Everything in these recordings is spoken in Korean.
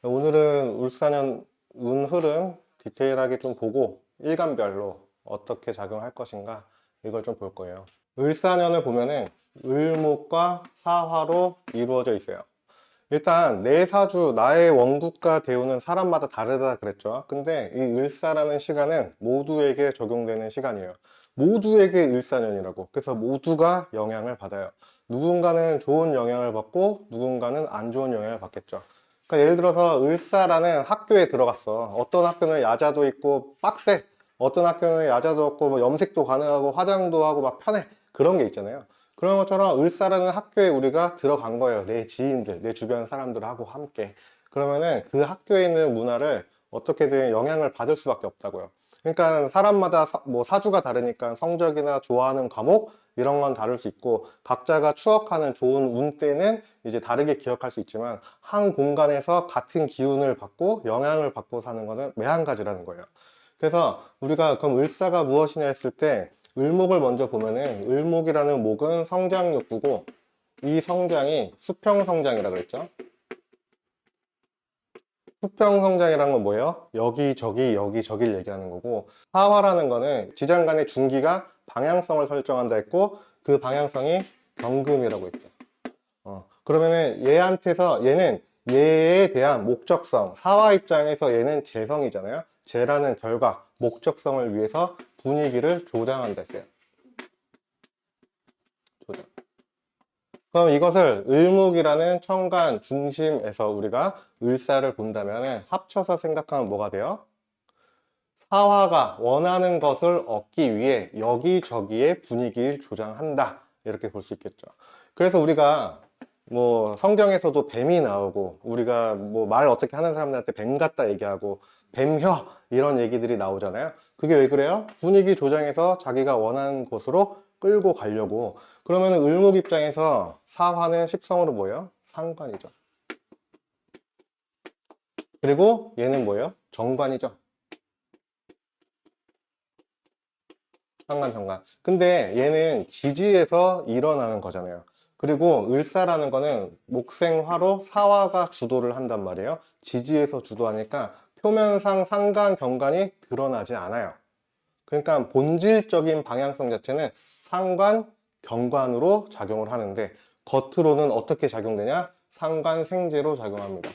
오늘은 울산현 운 흐름 디테일하게 좀 보고 일간별로 어떻게 작용할 것인가 이걸 좀 볼 거예요. 을사년을 보면은 을목과 사화로 이루어져 있어요. 일단 내 사주, 나의 원국과 대우는 사람마다 다르다 그랬죠. 근데 이 을사라는 시간은 모두에게 적용되는 시간이에요. 모두에게 을사년이라고. 그래서 모두가 영향을 받아요. 누군가는 좋은 영향을 받고 누군가는 안 좋은 영향을 받겠죠. 그러니까 예를 들어서 을사라는 학교에 들어갔어. 어떤 학교는 야자도 있고 빡세. 어떤 학교는 야자도 없고 뭐 염색도 가능하고 화장도 하고 막 편해. 그런 게 있잖아요. 그런 것처럼 을사라는 학교에 우리가 들어간 거예요. 내 지인들, 내 주변 사람들하고 함께. 그러면은 그 학교에 있는 문화를 어떻게든 영향을 받을 수밖에 없다고요. 그러니까 사람마다 뭐 사주가 다르니까 성적이나 좋아하는 과목 이런 건 다를 수 있고 각자가 추억하는 좋은 운때는 이제 다르게 기억할 수 있지만 한 공간에서 같은 기운을 받고 영향을 받고 사는 거는 매한가지라는 거예요. 그래서 우리가 그럼 을사가 무엇이냐 했을 때 을목을 먼저 보면은 을목이라는 목은 성장 욕구고 이 성장이 수평 성장이라 그랬죠. 수평 성장이라는 건 뭐예요? 여기저기 여기저기를 얘기하는 거고 하화라는 거는 지장 간의 중기가 방향성을 설정한다 했고 그 방향성이 경금이라고 했죠. 그러면은 얘한테서 얘는 얘에 대한 목적성 사화 입장에서 얘는 재성이잖아요. 재라는 결과 목적성을 위해서 분위기를 조장한다 했어요. 조장. 그럼 이것을 을목이라는 천간 중심에서 우리가 을사를 본다면 합쳐서 생각하면 뭐가 돼요? 사화가 원하는 것을 얻기 위해 여기저기에 분위기를 조장한다. 이렇게 볼 수 있겠죠. 그래서 우리가 뭐 성경에서도 뱀이 나오고 우리가 뭐 말 어떻게 하는 사람들한테 뱀 같다 얘기하고 뱀혀 이런 얘기들이 나오잖아요. 그게 왜 그래요? 분위기 조장해서 자기가 원하는 곳으로 끌고 가려고. 그러면 을목 입장에서 사화는 식성으로 뭐예요? 상관이죠. 그리고 얘는 뭐예요? 정관이죠. 상관, 정관. 근데 얘는 지지에서 일어나는 거잖아요. 그리고 을사라는 거는 목생화로 사화가 주도를 한단 말이에요. 지지에서 주도하니까 표면상 상관, 경관이 드러나지 않아요. 그러니까 본질적인 방향성 자체는 상관, 경관으로 작용을 하는데 겉으로는 어떻게 작용되냐? 상관, 생재로 작용합니다.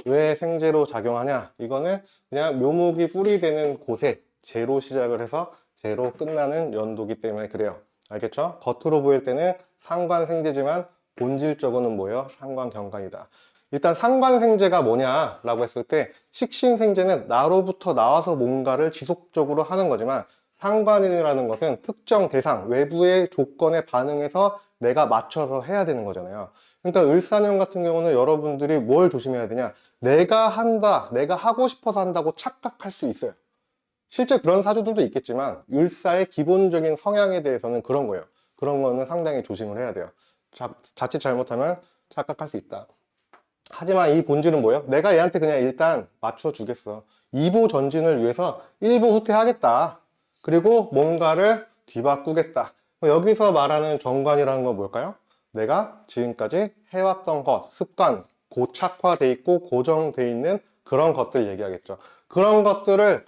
왜 생재로 작용하냐? 이거는 그냥 묘목이 뿌리되는 곳에 재로 시작을 해서 재로 끝나는 연도기 때문에 그래요. 알겠죠? 겉으로 보일 때는 상관생재지만 본질적으로는 뭐예요? 상관경관이다. 일단 상관생재가 뭐냐라고 했을 때 식신생재는 나로부터 나와서 뭔가를 지속적으로 하는 거지만 상관이라는 것은 특정 대상, 외부의 조건에 반응해서 내가 맞춰서 해야 되는 거잖아요. 그러니까 을사년 같은 경우는 여러분들이 뭘 조심해야 되냐? 내가 한다, 내가 하고 싶어서 한다고 착각할 수 있어요. 실제 그런 사주들도 있겠지만 을사의 기본적인 성향에 대해서는 그런 거예요. 그런 거는 상당히 조심을 해야 돼요. 자칫 잘못하면 착각할 수 있다. 하지만 이 본질은 뭐예요? 내가 얘한테 그냥 일단 맞춰주겠어. 2보 전진을 위해서 1보 후퇴하겠다. 그리고 뭔가를 뒤바꾸겠다. 여기서 말하는 정관이라는 건 뭘까요? 내가 지금까지 해왔던 것, 습관, 고착화돼 있고 고정돼 있는 그런 것들 얘기하겠죠. 그런 것들을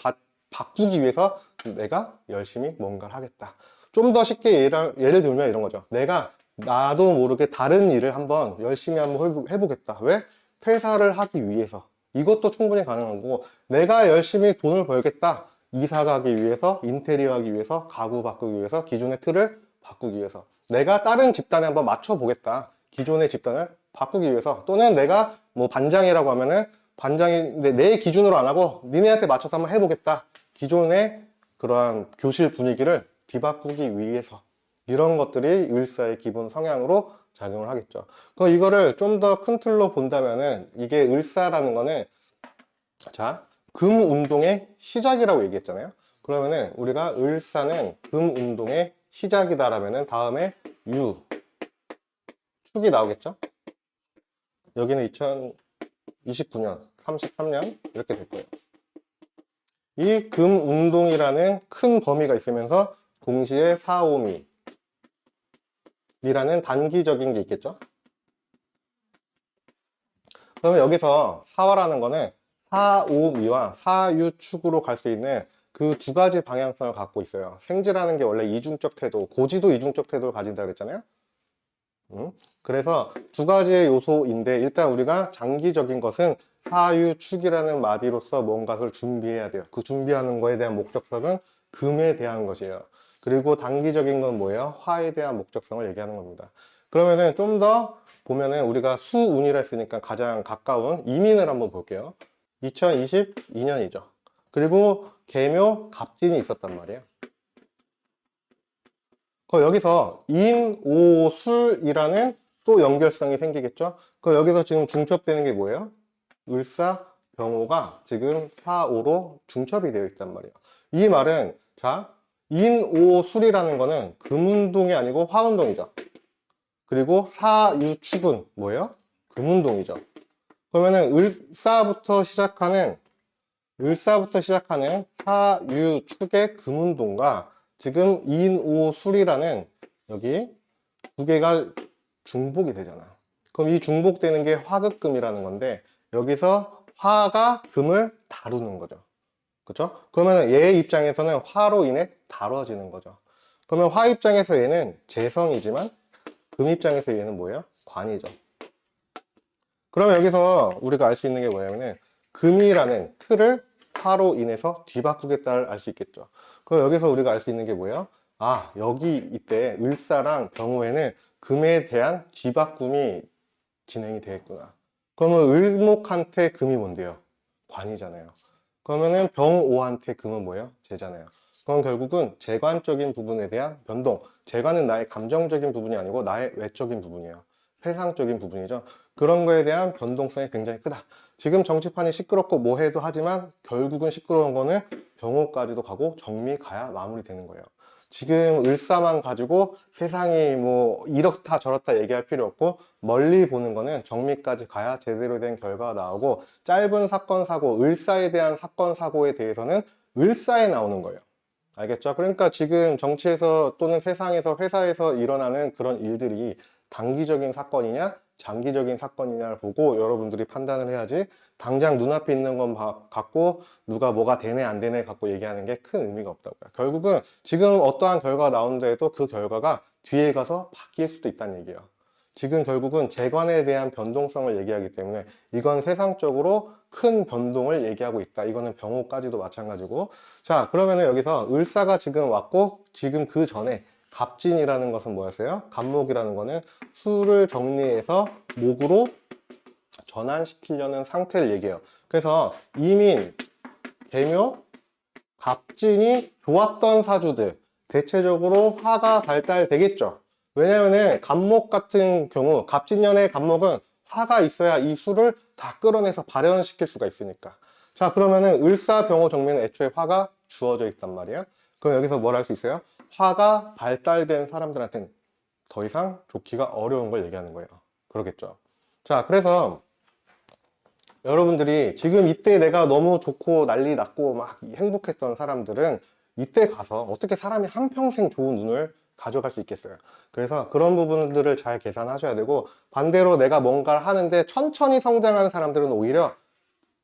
바꾸기 위해서 내가 열심히 뭔가를 하겠다. 좀 더 쉽게 예를 들면 이런 거죠. 내가 나도 모르게 다른 일을 한번 열심히 한번 해보겠다. 왜? 퇴사를 하기 위해서. 이것도 충분히 가능한 거고, 내가 열심히 돈을 벌겠다. 이사 가기 위해서, 인테리어 하기 위해서, 가구 바꾸기 위해서, 기존의 틀을 바꾸기 위해서. 내가 다른 집단에 한번 맞춰보겠다. 기존의 집단을 바꾸기 위해서. 또는 내가 뭐 반장이라고 하면은, 반장인데 내 기준으로 안 하고, 니네한테 맞춰서 한번 해보겠다. 기존의 그러한 교실 분위기를 뒤바꾸기 위해서. 이런 것들이 을사의 기본 성향으로 작용을 하겠죠. 그럼 이거를 좀 더 큰 틀로 본다면은 이게 을사라는 거는 자, 금 운동의 시작이라고 얘기했잖아요. 그러면은 우리가 을사는 금 운동의 시작이다라면은 다음에 유, 축이 나오겠죠? 여기는 2029년, 33년 이렇게 될 거예요. 이 금 운동이라는 큰 범위가 있으면서 동시에 4, 5미 이라는 단기적인 게 있겠죠. 그러면 여기서 사화라는 거는 사오미와 사유축으로 갈 수 있는 그 두 가지 방향성을 갖고 있어요. 생지라는 게 원래 이중적 태도, 고지도 이중적 태도를 가진다 그랬잖아요. 그래서 두 가지의 요소인데 일단 우리가 장기적인 것은 사유축이라는 마디로서 뭔가를 준비해야 돼요. 그 준비하는 거에 대한 목적성은 금에 대한 것이에요. 그리고 단기적인 건 뭐예요? 화에 대한 목적성을 얘기하는 겁니다. 그러면은 좀 더 보면은 우리가 수운이라 했으니까 가장 가까운 이민을 한번 볼게요. 2022년이죠. 그리고 계묘 갑진이 있었단 말이에요. 여기서 인오술이라는 또 연결성이 생기겠죠? 여기서 지금 중첩되는 게 뭐예요? 을사, 병호가 지금 사오로 중첩이 되어 있단 말이에요. 이 말은 자, 인오술이라는 거는 금운동이 아니고 화운동이죠. 그리고 사유축은 뭐예요? 금운동이죠. 그러면은 을사부터 시작하는 사유축의 금운동과 지금 인오술이라는 여기 두 개가 중복이 되잖아. 그럼 이 중복되는 게 화극금이라는 건데 여기서 화가 금을 다루는 거죠. 그렇죠? 그러면 얘 입장에서는 화로 인해 다뤄지는 거죠. 그러면 화 입장에서 얘는 재성이지만 금 입장에서 얘는 뭐예요? 관이죠. 그러면 여기서 우리가 알 수 있는 게 뭐냐면은 금이라는 틀을 화로 인해서 뒤바꾸겠다를 알 수 있겠죠. 그럼 여기서 우리가 알 수 있는 게 뭐예요? 아, 여기 이때 을사랑 병호에는 금에 대한 뒤바꿈이 진행이 되겠구나. 그러면 을목한테 금이 뭔데요? 관이잖아요. 그러면은 병오한테 금은 뭐예요? 재잖아요. 그럼 결국은 재관적인 부분에 대한 변동. 재관은 나의 감정적인 부분이 아니고 나의 외적인 부분이에요. 세상적인 부분이죠. 그런 거에 대한 변동성이 굉장히 크다. 지금 정치판이 시끄럽고 뭐해도 하지만 결국은 시끄러운 거는 병호까지도 가고 정미 가야 마무리되는 거예요. 지금 을사만 가지고 세상이 뭐 이렇다 저렇다 얘기할 필요 없고 멀리 보는 거는 정미까지 가야 제대로 된 결과가 나오고 짧은 사건 사고 을사에 대한 사건 사고에 대해서는 을사에 나오는 거예요. 알겠죠? 그러니까 지금 정치에서 또는 세상에서 회사에서 일어나는 그런 일들이 단기적인 사건이냐 장기적인 사건이냐를 보고 여러분들이 판단을 해야지 당장 눈앞에 있는 건 갖고 누가 뭐가 되네 안 되네 갖고 얘기하는 게 큰 의미가 없다고요. 결국은 지금 어떠한 결과가 나온다 해도 그 결과가 뒤에 가서 바뀔 수도 있다는 얘기예요. 지금 결국은 재관에 대한 변동성을 얘기하기 때문에 이건 세상적으로 큰 변동을 얘기하고 있다. 이거는 병호까지도 마찬가지고. 자, 그러면은 여기서 을사가 지금 왔고 지금 그 전에 갑진이라는 것은 뭐였어요? 갑목이라는 거는 수를 정리해서 목으로 전환시키려는 상태를 얘기해요. 그래서 이민, 계묘, 갑진이 좋았던 사주들 대체적으로 화가 발달되겠죠. 왜냐면은 갑목 같은 경우 갑진년의 갑목은 화가 있어야 이 수를 다 끌어내서 발현시킬 수가 있으니까. 자, 그러면은 을사병호 정미는 애초에 화가 주어져 있단 말이에요. 그럼 여기서 뭘 할 수 있어요? 화가 발달된 사람들한테는 더 이상 좋기가 어려운 걸 얘기하는 거예요. 그러겠죠. 자, 그래서 여러분들이 지금 이때 내가 너무 좋고 난리 났고 막 행복했던 사람들은 이때 가서 어떻게 사람이 한평생 좋은 운을 가져갈 수 있겠어요. 그래서 그런 부분들을 잘 계산하셔야 되고 반대로 내가 뭔가를 하는데 천천히 성장하는 사람들은 오히려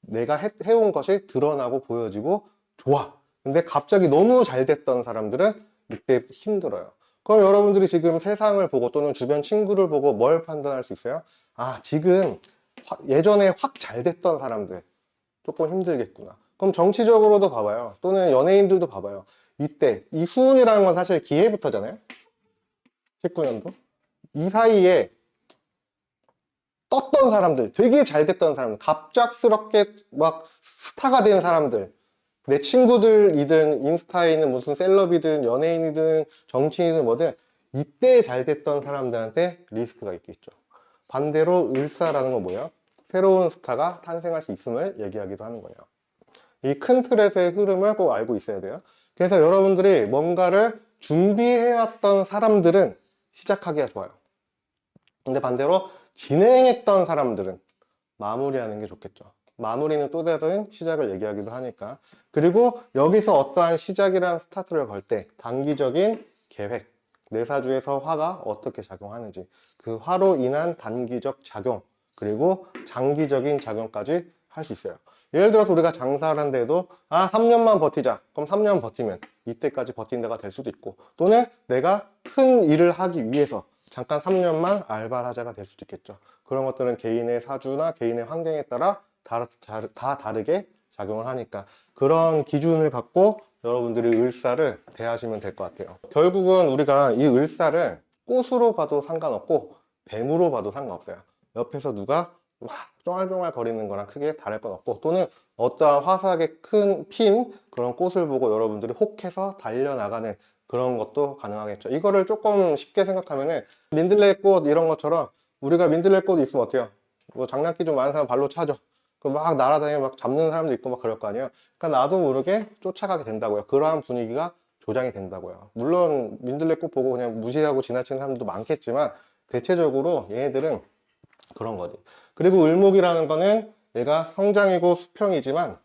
내가 해온 것이 드러나고 보여지고 좋아. 근데 갑자기 너무 잘 됐던 사람들은 이때 힘들어요. 그럼 여러분들이 지금 세상을 보고 또는 주변 친구를 보고 뭘 판단할 수 있어요? 아, 지금 예전에 확 잘 됐던 사람들 조금 힘들겠구나. 그럼 정치적으로도 봐봐요. 또는 연예인들도 봐봐요. 이때 이 수운이라는 건 사실 기해부터잖아요. 19년도. 이 사이에 떴던 사람들, 되게 잘 됐던 사람들, 갑작스럽게 막 스타가 된 사람들, 내 친구들이든 인스타에 있는 무슨 셀럽이든 연예인이든 정치인이든 뭐든 이때 잘 됐던 사람들한테 리스크가 있겠죠. 반대로 을사라는 건 뭐예요? 새로운 스타가 탄생할 수 있음을 얘기하기도 하는 거예요. 이 큰 틀에서의 흐름을 꼭 알고 있어야 돼요. 그래서 여러분들이 뭔가를 준비해왔던 사람들은 시작하기가 좋아요. 근데 반대로 진행했던 사람들은 마무리하는 게 좋겠죠. 마무리는 또 다른 시작을 얘기하기도 하니까. 그리고 여기서 어떠한 시작이라는 스타트를 걸 때 단기적인 계획, 내 사주에서 화가 어떻게 작용하는지 그 화로 인한 단기적 작용 그리고 장기적인 작용까지 할 수 있어요. 예를 들어서 우리가 장사를 한데도 3년만 버티자. 그럼 3년 버티면 이때까지 버틴 데가 될 수도 있고, 또는 내가 큰 일을 하기 위해서 잠깐 3년만 알바를 하자가 될 수도 있겠죠. 그런 것들은 개인의 사주나 개인의 환경에 따라 다 다르게 작용을 하니까 그런 기준을 갖고 여러분들이 을사를 대하시면 될 것 같아요. 결국은 우리가 이 을사를 꽃으로 봐도 상관없고 뱀으로 봐도 상관없어요. 옆에서 누가 막 쫑알쫑알 거리는 거랑 크게 다를 건 없고, 또는 어떠한 화사하게 핀 그런 꽃을 보고 여러분들이 혹해서 달려나가는 그런 것도 가능하겠죠. 이거를 조금 쉽게 생각하면은 민들레 꽃 이런 것처럼, 우리가 민들레 꽃 있으면 어때요? 뭐 장난기 좀 많은 사람 발로 차죠. 그 막 날아다니고 막 잡는 사람도 있고 막 그럴 거 아니에요. 그러니까 나도 모르게 쫓아가게 된다고요. 그러한 분위기가 조장이 된다고요. 물론 민들레 꽃 보고 그냥 무시하고 지나치는 사람들도 많겠지만 대체적으로 얘네들은 그런 거지. 그리고 을목이라는 거는 얘가 성장이고 수평이지만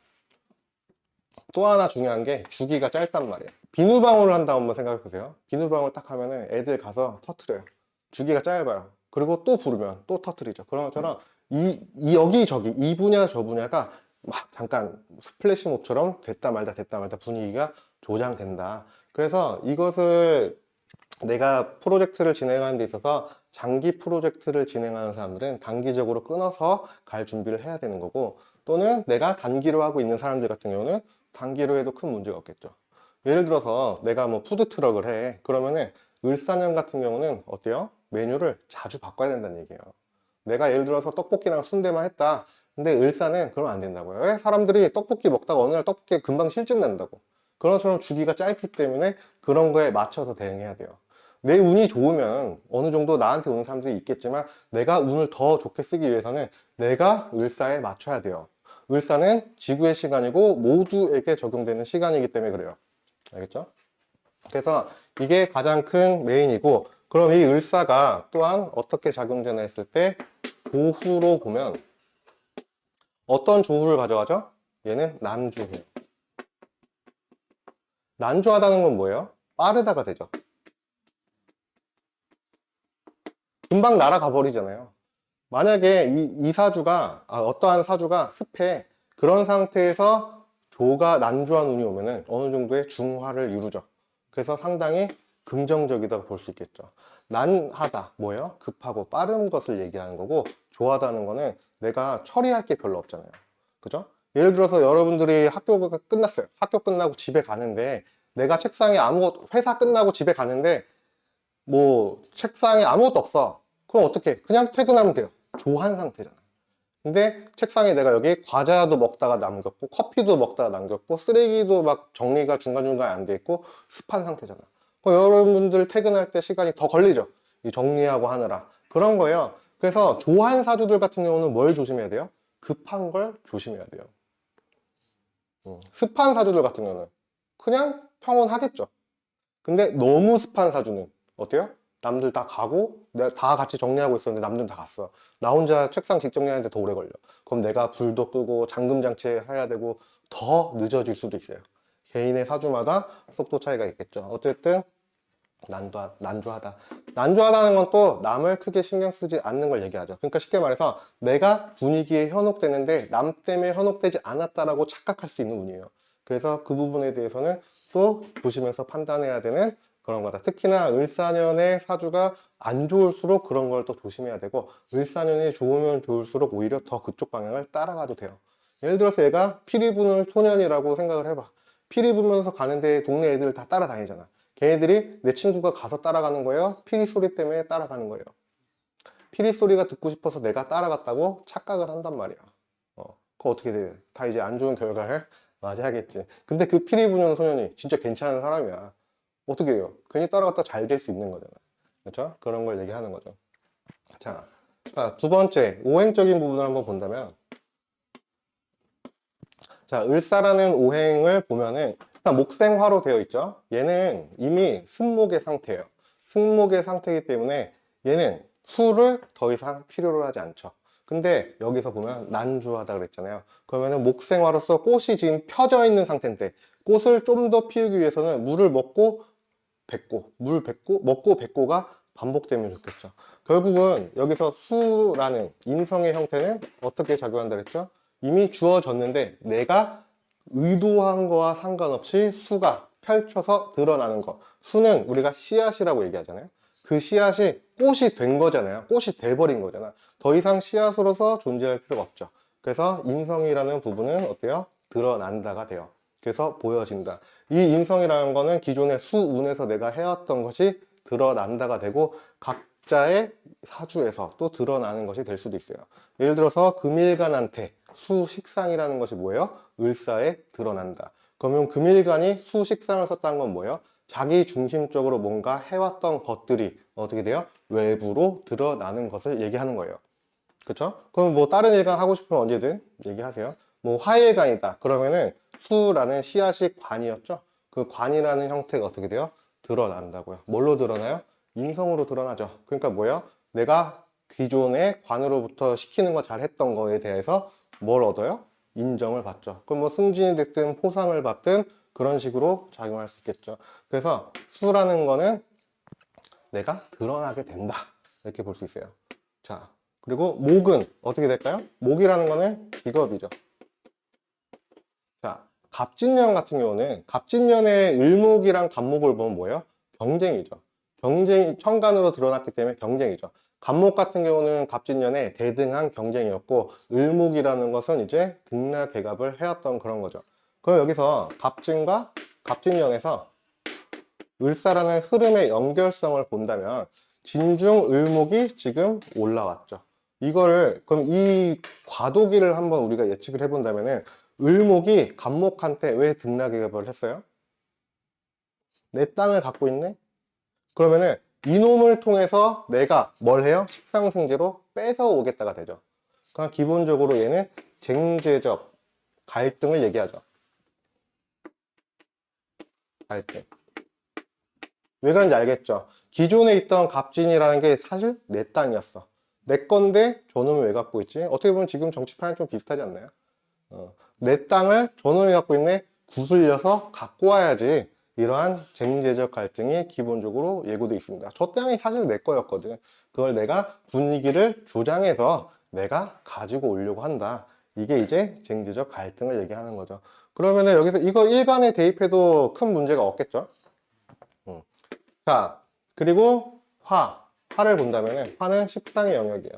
또 하나 중요한 게 주기가 짧단 말이에요. 비누방울을 한다 한번 생각해 보세요. 비누방울 딱 하면은 애들 가서 터트려요. 주기가 짧아요. 그리고 또 부르면 또 터트리죠. 그런 것처럼 여기저기 이 분야 저 분야가 막 잠깐 스플래시몹처럼 됐다 말다 분위기가 조장된다. 그래서 이것을 내가 프로젝트를 진행하는 데 있어서 장기 프로젝트를 진행하는 사람들은 단기적으로 끊어서 갈 준비를 해야 되는 거고, 또는 내가 단기로 하고 있는 사람들 같은 경우는 단기로 해도 큰 문제가 없겠죠. 예를 들어서 내가 뭐 푸드트럭을 해. 그러면은 을사년 같은 경우는 어때요? 메뉴를 자주 바꿔야 된다는 얘기예요. 내가 예를 들어서 떡볶이랑 순대만 했다. 근데 을사는 그러면 안 된다고요. 왜? 사람들이 떡볶이 먹다가 어느 날 떡볶이 금방 실증 난다고. 그런 것처럼 주기가 짧기 때문에 그런 거에 맞춰서 대응해야 돼요. 내 운이 좋으면 어느 정도 나한테 오는 사람들이 있겠지만, 내가 운을 더 좋게 쓰기 위해서는 내가 을사에 맞춰야 돼요. 을사는 지구의 시간이고 모두에게 적용되는 시간이기 때문에 그래요. 알겠죠? 그래서 이게 가장 큰 메인이고, 그럼 이 을사가 또한 어떻게 작용되나 했을 때 조후로 보면 어떤 조후를 가져가죠? 얘는 난조해요. 난조하다는 건 뭐예요? 빠르다가 되죠. 금방 날아가 버리잖아요. 만약에 이 사주가 어떠한 사주가 습해, 그런 상태에서 조가 난조한 운이 오면은 어느 정도의 중화를 이루죠. 그래서 상당히 긍정적이다고 볼 수 있겠죠. 난하다 뭐예요? 급하고 빠른 것을 얘기하는 거고, 조하다는 거는 내가 처리할 게 별로 없잖아요. 그죠? 예를 들어서 여러분들이 학교가 끝났어요. 학교 끝나고 집에 가는데, 내가 책상에 회사 끝나고 집에 가는데 뭐 책상에 아무것도 없어. 그럼 어떻게? 그냥 퇴근하면 돼요. 조한 상태잖아. 근데 책상에 내가 여기 과자도 먹다가 남겼고 커피도 먹다가 남겼고 쓰레기도 막 정리가 중간중간 안 돼 있고 습한 상태잖아. 그럼 여러분들 퇴근할 때 시간이 더 걸리죠. 이 정리하고 하느라. 그런 거예요. 그래서 조한 사주들 같은 경우는 뭘 조심해야 돼요? 급한 걸 조심해야 돼요. 습한 사주들 같은 경우는 그냥 평온하겠죠. 근데 너무 습한 사주는 어때요? 남들 다 가고 내가 다 같이 정리하고 있었는데 남들은 다 갔어. 나 혼자 책상 뒷정리하는데 더 오래 걸려. 그럼 내가 불도 끄고 잠금 장치 해야 되고 더 늦어질 수도 있어요. 개인의 사주마다 속도 차이가 있겠죠. 어쨌든 난조하다. 난조하다는 건 또 남을 크게 신경 쓰지 않는 걸 얘기하죠. 그러니까 쉽게 말해서 내가 분위기에 현혹되는데 남 때문에 현혹되지 않았다라고 착각할 수 있는 운이에요. 그래서 그 부분에 대해서는 또 조심해서 판단해야 되는 그런 거다. 특히나 을사년의 사주가 안 좋을수록 그런 걸 또 조심해야 되고, 을사년이 좋으면 좋을수록 오히려 더 그쪽 방향을 따라가도 돼요. 예를 들어서 얘가 피리 부는 소년이라고 생각을 해봐. 피리 부면서 가는데 동네 애들 다 따라다니잖아. 걔네들이 내 친구가 가서 따라가는 거예요? 피리 소리 때문에 따라가는 거예요? 피리 소리가 듣고 싶어서 내가 따라갔다고 착각을 한단 말이야. 그거 어떻게 돼? 다 이제 안 좋은 결과를 맞이하겠지. 근데 그 피리 부는 소년이 진짜 괜찮은 사람이야. 어떻게 해요? 괜히 따라갔다 잘 될 수 있는 거잖아. 그렇죠? 그런 걸 얘기하는 거죠. 자, 두 번째, 오행적인 부분을 한번 본다면, 자, 을사라는 오행을 보면은 일단 목생화로 되어 있죠. 얘는 이미 승목의 상태예요. 승목의 상태이기 때문에 얘는 수를 더 이상 필요로 하지 않죠. 근데 여기서 보면 난조하다 그랬잖아요. 그러면은 목생화로서 꽃이 지금 펴져 있는 상태인데, 꽃을 좀 더 피우기 위해서는 물을 먹고 뱉고, 먹고 뱉고가 반복되면 좋겠죠. 결국은 여기서 수라는 인성의 형태는 어떻게 작용한다 그랬죠? 이미 주어졌는데 내가 의도한 거와 상관없이 수가 펼쳐서 드러나는 거. 수는 우리가 씨앗이라고 얘기하잖아요. 그 씨앗이 꽃이 된 거잖아요. 꽃이 돼버린 거잖아. 더 이상 씨앗으로서 존재할 필요가 없죠. 그래서 인성이라는 부분은 어때요? 드러난다가 돼요. 그래서 보여진다. 이 인성이라는 거는 기존의 수운에서 내가 해왔던 것이 드러난다가 되고 각자의 사주에서 또 드러나는 것이 될 수도 있어요. 예를 들어서 금일간한테 수식상이라는 것이 뭐예요? 을사에 드러난다. 그러면 금일간이 수식상을 썼다는 건 뭐예요? 자기 중심적으로 뭔가 해왔던 것들이 어떻게 돼요? 외부로 드러나는 것을 얘기하는 거예요. 그쵸? 그럼 뭐 다른 일간 하고 싶으면 언제든 얘기하세요. 뭐 화일간이다. 그러면은 수라는 씨앗이 관이었죠? 그 관이라는 형태가 어떻게 돼요? 드러난다고요. 뭘로 드러나요? 인성으로 드러나죠. 그러니까 뭐예요? 내가 기존의 관으로부터 시키는 거 잘했던 거에 대해서 뭘 얻어요? 인정을 받죠. 그럼 뭐 승진이 됐든 포상을 받든 그런 식으로 작용할 수 있겠죠. 그래서 수라는 거는 내가 드러나게 된다. 이렇게 볼 수 있어요. 자, 그리고 목은 어떻게 될까요? 목이라는 거는 직업이죠. 자, 갑진년 같은 경우는 갑진년의 을목이랑 간목을 보면 뭐예요? 경쟁이죠. 경쟁이 천간으로 드러났기 때문에 경쟁이죠. 간목 같은 경우는 갑진년에 대등한 경쟁이었고 을목이라는 것은 이제 등락 개갑을 해왔던 그런 거죠. 그럼 여기서 갑진과 갑진년에서 을사라는 흐름의 연결성을 본다면 진중 을목이 지금 올라왔죠. 이거를 그럼 이 과도기를 한번 우리가 예측을 해본다면은 을목이 간목한테 왜 등락개입을 했어요? 내 땅을 갖고 있네? 그러면은 이놈을 통해서 내가 뭘 해요? 식상생재로 뺏어 오겠다가 되죠. 그러니까 기본적으로 얘는 쟁제적 갈등을 얘기하죠. 갈등. 왜 그런지 알겠죠? 기존에 있던 갑진이라는 게 사실 내 땅이었어. 내 건데 저놈이 왜 갖고 있지? 어떻게 보면 지금 정치판이 좀 비슷하지 않나요? 내 땅을 저놈이 갖고 있네? 구슬려서 갖고 와야지. 이러한 쟁제적 갈등이 기본적으로 예고되어 있습니다. 저 땅이 사실 내 거였거든. 그걸 내가 분위기를 조장해서 내가 가지고 오려고 한다. 이게 이제 쟁제적 갈등을 얘기하는 거죠. 그러면은 여기서 이거 일반에 대입해도 큰 문제가 없겠죠? 자, 그리고 화를 본다면 화는 식상의 영역이에요.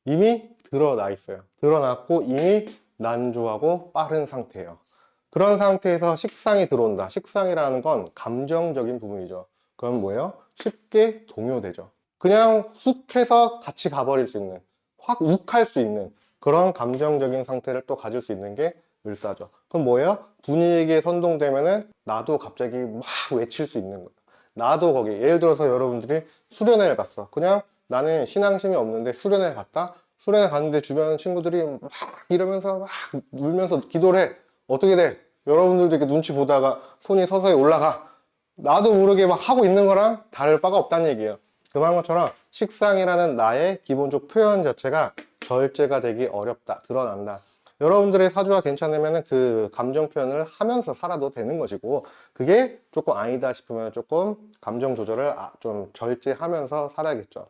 이미 드러나 있어요. 드러났고 이미 난조하고 빠른 상태예요. 그런 상태에서 식상이 들어온다. 식상이라는 건 감정적인 부분이죠. 그럼 뭐예요? 쉽게 동요되죠. 그냥 훅 해서 같이 가버릴 수 있는, 확 욱할 수 있는 그런 감정적인 상태를 또 가질 수 있는 게 을사죠. 그럼 뭐예요? 분위기에 선동되면은 나도 갑자기 막 외칠 수 있는 거예요. 나도 거기 예를 들어서 여러분들이 수련회를 갔어. 그냥 나는 신앙심이 없는데 수련회 갔다. 수련회 갔는데 주변 친구들이 막 이러면서 막 울면서 기도를 해. 어떻게 돼? 여러분들도 이렇게 눈치 보다가 손이 서서히 올라가. 나도 모르게 막 하고 있는 거랑 다를 바가 없다는 얘기예요. 그 말 것처럼 식상이라는 나의 기본적 표현 자체가 절제가 되기 어렵다. 드러난다. 여러분들의 사주가 괜찮으면 그 감정 표현을 하면서 살아도 되는 것이고, 그게 조금 아니다 싶으면 조금 감정 조절을 좀 절제하면서 살아야겠죠.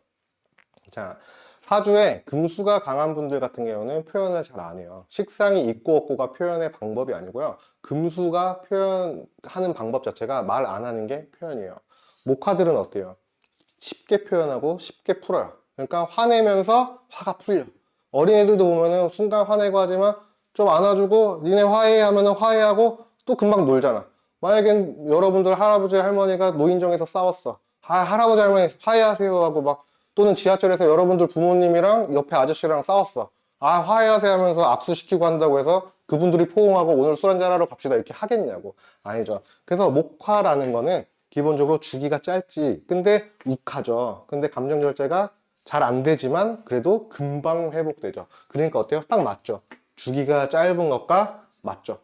자, 사주에 금수가 강한 분들 같은 경우는 표현을 잘 안 해요. 식상이 있고 없고가 표현의 방법이 아니고요. 금수가 표현하는 방법 자체가 말 안 하는 게 표현이에요. 목화들은 어때요? 쉽게 표현하고 쉽게 풀어요. 그러니까 화내면서 화가 풀려. 어린애들도 보면은 순간 화내고 하지만 좀 안아주고 니네 화해해 하면은 화해하고 또 금방 놀잖아. 만약에 여러분들 할아버지 할머니가 노인정에서 싸웠어. 할아버지 할머니 화해하세요 하고 막 또는 지하철에서 여러분들 부모님이랑 옆에 아저씨랑 싸웠어. 화해하세요 하면서 악수시키고 한다고 해서 그분들이 포옹하고 오늘 술 한잔하러 갑시다 이렇게 하겠냐고. 아니죠. 그래서 목화라는 거는 기본적으로 주기가 짧지. 근데 욱하죠. 근데 감정 절제가 잘 안 되지만 그래도 금방 회복되죠. 그러니까 어때요? 딱 맞죠. 주기가 짧은 것과 맞죠.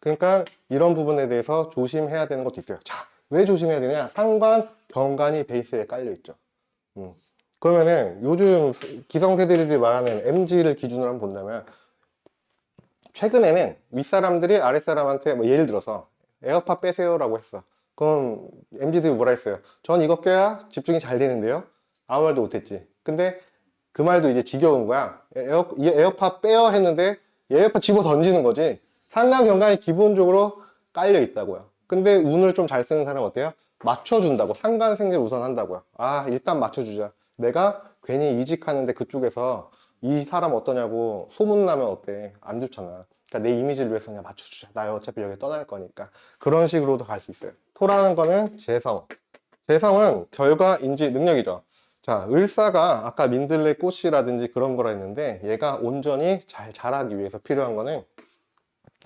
그러니까 이런 부분에 대해서 조심해야 되는 것도 있어요. 자, 왜 조심해야 되냐? 상관, 경관이 베이스에 깔려 있죠. 그러면은 요즘 기성세대들이 말하는 MG를 기준으로 한번 본다면 최근에는 윗사람들이 아랫사람한테 뭐 예를 들어서 에어팟 빼세요라고 했어. 그럼 MZ들이 뭐라 했어요? 전 이거 껴야 집중이 잘 되는데요? 아무 말도 못했지. 근데 그 말도 이제 지겨운 거야. 이 에어팟 빼요 했는데 에어팟 집어 던지는 거지. 상관경관이 기본적으로 깔려 있다고요. 근데 운을 좀 잘 쓰는 사람은 어때요? 맞춰준다고. 상관생제 우선한다고요. 아, 일단 맞춰주자. 내가 괜히 이직하는데 그쪽에서 이 사람 어떠냐고 소문나면 어때? 안 좋잖아. 그러니까 내 이미지를 위해서 그냥 맞춰주자. 나 어차피 여기 떠날 거니까. 그런 식으로도 갈 수 있어요. 토라는 거는 재성. 재성은 결과 인지 능력이죠. 자, 을사가 아까 민들레 꽃이라든지 그런 거라 했는데 얘가 온전히 잘 자라기 위해서 필요한 거는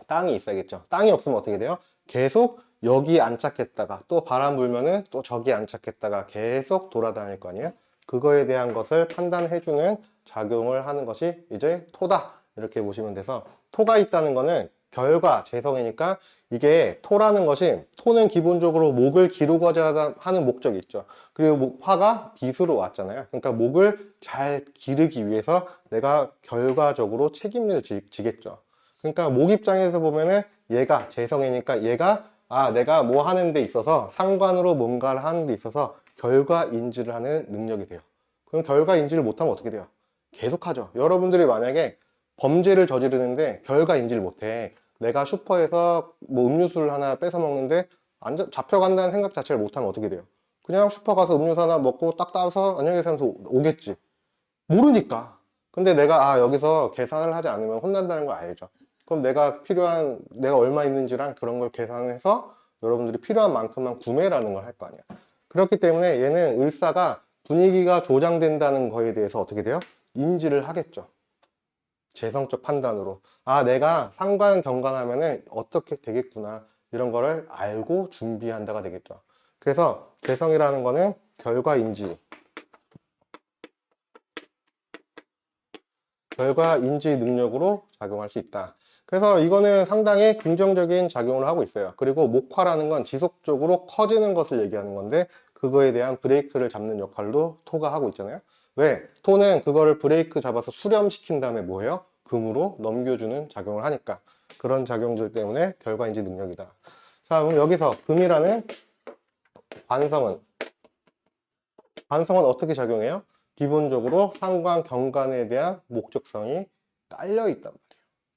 땅이 있어야겠죠. 땅이 없으면 어떻게 돼요? 계속 여기 안착했다가 또 바람 불면은 또 저기 안착했다가 계속 돌아다닐 거 아니에요? 그거에 대한 것을 판단해주는 작용을 하는 것이 이제 토다. 이렇게 보시면 돼서 토가 있다는 거는 결과, 재성이니까 이게 토라는 것이 토는 기본적으로 목을 기르고자 하는 목적이 있죠. 그리고 화가 빛으로 왔잖아요. 그러니까 목을 잘 기르기 위해서 내가 결과적으로 책임을 지겠죠. 그러니까 목 입장에서 보면은 얘가 재성이니까 얘가 내가 뭐 하는 데 있어서 상관으로 뭔가를 하는 데 있어서 결과 인지를 하는 능력이 돼요. 그럼 결과 인지를 못하면 어떻게 돼요? 계속하죠. 여러분들이 만약에 범죄를 저지르는데 결과 인지를 못해. 내가 슈퍼에서 뭐 음료수를 하나 뺏어 먹는데 잡혀간다는 생각 자체를 못하면 어떻게 돼요? 그냥 슈퍼 가서 음료수 하나 먹고 딱 따서 안녕히 계세요 하면서 오겠지. 모르니까. 근데 내가 여기서 계산을 하지 않으면 혼난다는 걸 알죠. 그럼 내가 얼마 있는지랑 그런 걸 계산해서 여러분들이 필요한 만큼만 구매라는 걸 할 거 아니야. 그렇기 때문에 얘는 을사가 분위기가 조장된다는 거에 대해서 어떻게 돼요? 인지를 하겠죠. 재성적 판단으로. 내가 상관 경관하면은 어떻게 되겠구나. 이런 거를 알고 준비한다가 되겠죠. 그래서 재성이라는 거는 결과 인지 능력으로 작용할 수 있다. 그래서 이거는 상당히 긍정적인 작용을 하고 있어요. 그리고 목화라는 건 지속적으로 커지는 것을 얘기하는 건데 그거에 대한 브레이크를 잡는 역할도 토가 하고 있잖아요. 왜? 토는 그거를 브레이크 잡아서 수렴시킨 다음에 뭐예요? 금으로 넘겨주는 작용을 하니까. 그런 작용들 때문에 결과인지 능력이다. 자, 그럼 여기서 금이라는 관성은 어떻게 작용해요? 기본적으로 상관 경관에 대한 목적성이 깔려 있단 말이에요.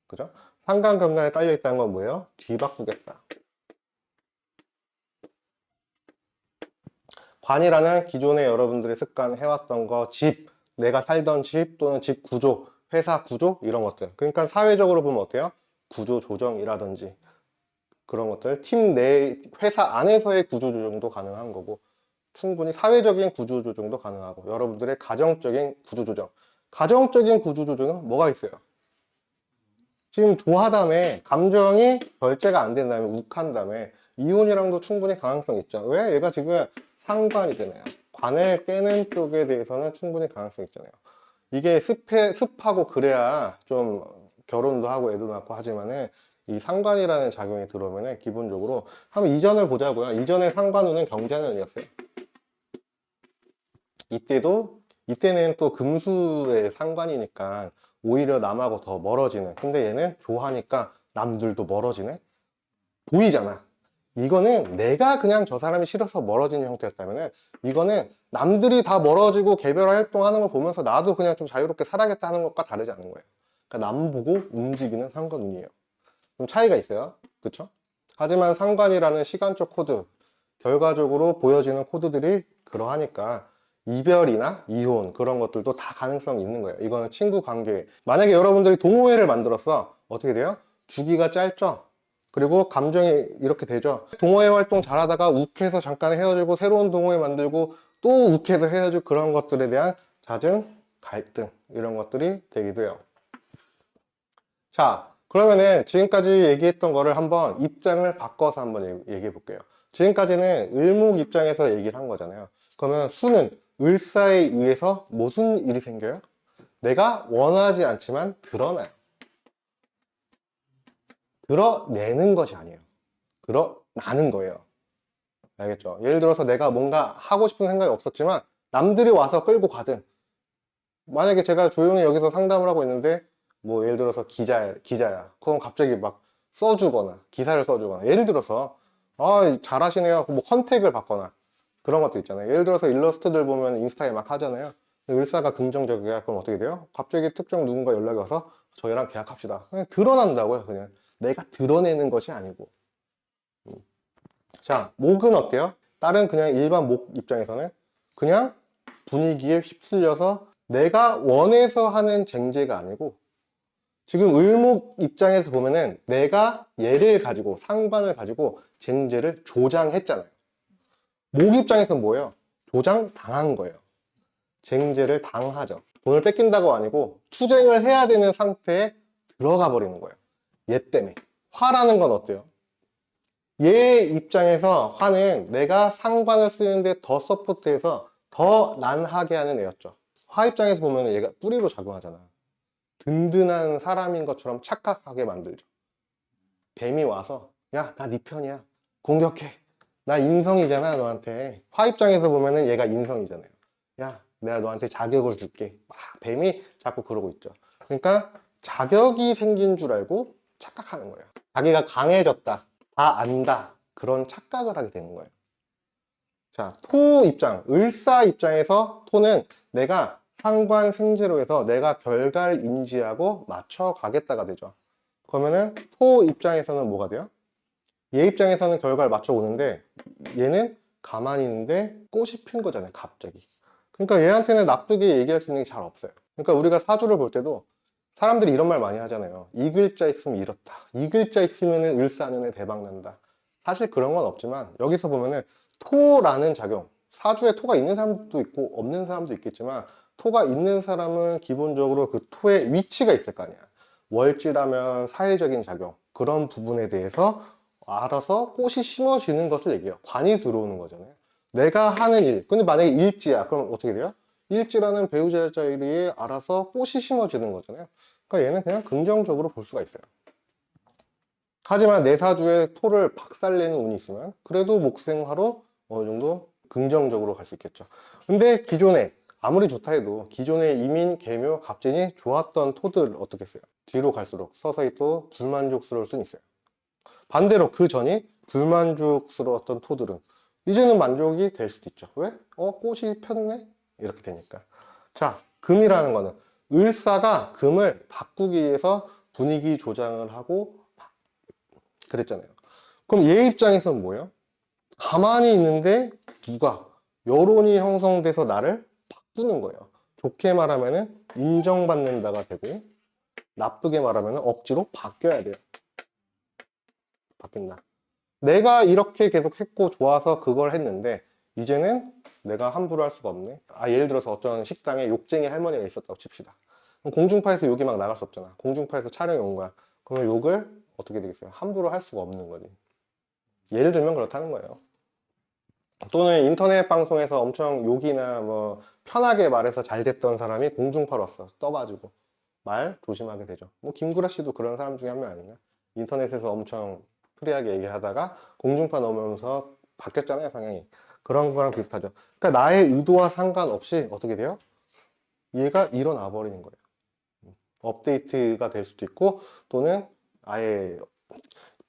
그죠? 상관 경관에 깔려 있다는 건 뭐예요? 뒤바꾸겠다. 관이라는 기존에 여러분들이 습관해왔던 거, 집, 내가 살던 집 또는 집 구조, 회사 구조 이런 것들. 그러니까 사회적으로 보면 어때요? 구조 조정이라든지 그런 것들, 팀 내 회사 안에서의 구조 조정도 가능한 거고 충분히 사회적인 구조조정도 가능하고 여러분들의 가정적인 구조조정. 가정적인 구조조정은 뭐가 있어요? 지금 좋아하다며 감정이 절제가 안 된다며 욱한다며 이혼이랑도 충분히 가능성 있죠. 왜? 얘가 지금 상관이잖아요. 관을 깨는 쪽에 대해서는 충분히 가능성 있잖아요. 이게 습하고 그래야 좀 결혼도 하고 애도 낳고 하지만은 이 상관이라는 작용이 들어오면은 기본적으로 한번 이전을 보자고요. 이전에 상관운은 경자년이었어요. 이때는 또 금수의 상관이니까 오히려 남하고 더 멀어지는. 근데 얘는 좋아하니까 남들도 멀어지네? 보이잖아. 이거는 내가 그냥 저 사람이 싫어서 멀어지는 형태였다면은 이거는 남들이 다 멀어지고 개별 활동하는 걸 보면서 나도 그냥 좀 자유롭게 살아야겠다 하는 것과 다르지 않은 거예요. 그러니까 남 보고 움직이는 상관운이에요. 좀 차이가 있어요. 그쵸? 하지만 상관이라는 시간적 코드, 결과적으로 보여지는 코드들이 그러하니까 이별이나 이혼 그런 것들도 다 가능성이 있는 거예요. 이거는 친구 관계. 만약에 여러분들이 동호회를 만들었어. 어떻게 돼요? 주기가 짧죠? 그리고 감정이 이렇게 되죠. 동호회 활동 잘하다가 욱해서 잠깐 헤어지고 새로운 동호회 만들고 또 욱해서 헤어지고 그런 것들에 대한 잦은 갈등 이런 것들이 되기도 해요. 자, 그러면은 지금까지 얘기했던 거를 한번 입장을 바꿔서 한번 얘기해 볼게요. 지금까지는 을목 입장에서 얘기를 한 거잖아요. 그러면 수는 을사에 의해서 무슨 일이 생겨요? 내가 원하지 않지만 드러나요. 드러내는 것이 아니에요. 드러나는 거예요. 알겠죠? 예를 들어서 내가 뭔가 하고 싶은 생각이 없었지만 남들이 와서 끌고 가든 만약에 제가 조용히 여기서 상담을 하고 있는데 뭐 예를 들어서 기자야 그럼 갑자기 막 써주거나 기사를 써주거나 예를 들어서 아, 잘하시네요. 뭐 컨택을 받거나 그런 것도 있잖아요. 예를 들어서 일러스트들 보면 인스타에 막 하잖아요. 을사가 긍정적이야. 그럼 어떻게 돼요? 갑자기 특정 누군가 연락이 와서 저희랑 계약합시다. 그냥 드러난다고요. 그냥 내가 드러내는 것이 아니고. 자, 목은 어때요? 다른 그냥 일반 목 입장에서는 그냥 분위기에 휩쓸려서 내가 원해서 하는 쟁제가 아니고, 지금 을목 입장에서 보면은 내가 얘를 가지고 상관을 가지고 쟁제를 조장했잖아요. 목 입장에서는 뭐예요? 조장 당한 거예요. 쟁제를 당하죠. 돈을 뺏긴다고 아니고 투쟁을 해야 되는 상태에 들어가 버리는 거예요. 얘 때문에. 화라는 건 어때요? 얘 입장에서 화는 내가 상관을 쓰는데 더 서포트해서 더 난하게 하는 애였죠. 화 입장에서 보면 얘가 뿌리로 작용하잖아. 든든한 사람인 것처럼 착각하게 만들죠. 뱀이 와서 야, 나 네 편이야. 공격해. 나 인성이잖아, 너한테. 화 입장에서 보면은 얘가 인성이잖아요. 야, 내가 너한테 자격을 줄게. 막 뱀이 자꾸 그러고 있죠. 그러니까 자격이 생긴 줄 알고 착각하는 거예요. 자기가 강해졌다. 다 안다. 그런 착각을 하게 되는 거예요. 자, 토 입장, 을사 입장에서 토는 내가 상관 생제로 해서 내가 결과를 인지하고 맞춰 가겠다가 되죠. 그러면은 토 입장에서는 뭐가 돼요? 얘 입장에서는 결과를 맞춰 오는데 얘는 가만히 있는데 꽃이 핀 거잖아요, 갑자기. 그러니까 얘한테는 나쁘게 얘기할 수 있는 게 잘 없어요. 그러니까 우리가 사주를 볼 때도 사람들이 이런 말 많이 하잖아요. 이 글자 있으면 이렇다. 이 글자 있으면 을사는 애 대박 난다. 사실 그런 건 없지만 여기서 보면은 토라는 작용, 사주에 토가 있는 사람도 있고 없는 사람도 있겠지만 토가 있는 사람은 기본적으로 그 토의 위치가 있을 거 아니야. 월지라면 사회적인 작용, 그런 부분에 대해서 알아서 꽃이 심어지는 것을 얘기해요. 관이 들어오는 거잖아요. 내가 하는 일, 근데 만약에 일지야, 그럼 어떻게 돼요? 일지라는 배우자 자리에 알아서 꽃이 심어지는 거잖아요. 그러니까 얘는 그냥 긍정적으로 볼 수가 있어요. 하지만 내 사주에 토를 박살내는 운이 있으면 그래도 목생화로 어느 정도 긍정적으로 갈 수 있겠죠. 근데 기존에 아무리 좋다 해도 기존에 이민, 계묘, 갑진이 좋았던 토들 어떻겠어요? 뒤로 갈수록 서서히 또 불만족스러울 수는 있어요. 반대로 그 전이 불만족스러웠던 토들은 이제는 만족이 될 수도 있죠. 왜? 꽃이 폈네? 이렇게 되니까. 자, 금이라는 거는 을사가 금을 바꾸기 위해서 분위기 조장을 하고 그랬잖아요. 그럼 얘 입장에서는 뭐예요? 가만히 있는데 누가 여론이 형성돼서 나를 바꾸는 거예요. 좋게 말하면은 인정받는다가 되고 나쁘게 말하면은 억지로 바뀌어야 돼요. 바뀐다. 내가 이렇게 계속 했고 좋아서 그걸 했는데 이제는 내가 함부로 할 수가 없네. 아, 예를 들어서 어떤 식당에 욕쟁이 할머니가 있었다고 칩시다. 그럼 공중파에서 욕이 막 나갈 수 없잖아. 공중파에서 촬영이 온 거야. 그러면 욕을 어떻게 되겠어요? 함부로 할 수가 없는 거지. 예를 들면 그렇다는 거예요. 또는 인터넷 방송에서 엄청 욕이나 뭐 편하게 말해서 잘 됐던 사람이 공중파로 왔어. 떠가지고 말 조심하게 되죠. 뭐 김구라 씨도 그런 사람 중에 한 명 아닌가? 인터넷에서 엄청 프리하게 얘기하다가 공중파 넘으면서 바뀌었잖아요, 성향이. 그런 거랑 비슷하죠. 그러니까 나의 의도와 상관없이 어떻게 돼요? 얘가 일어나 버리는 거예요. 업데이트가 될 수도 있고 또는 아예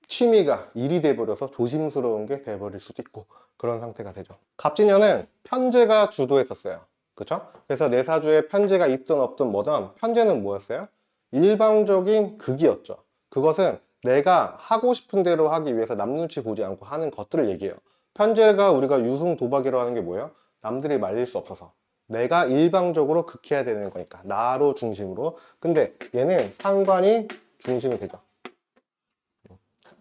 취미가 일이 돼버려서 조심스러운 게 돼버릴 수도 있고 그런 상태가 되죠. 갑진년은 편제가 주도했었어요. 그쵸? 그래서 내 사주에 편제가 있든 없든 뭐든 편제는 뭐였어요? 일방적인 극이었죠. 그것은 내가 하고 싶은 대로 하기 위해서 남 눈치 보지 않고 하는 것들을 얘기해요. 편제가 우리가 유승도박이라고 하는 게 뭐예요? 남들이 말릴 수 없어서 내가 일방적으로 극해야 되는 거니까 나로 중심으로. 근데 얘는 상관이 중심이 되죠.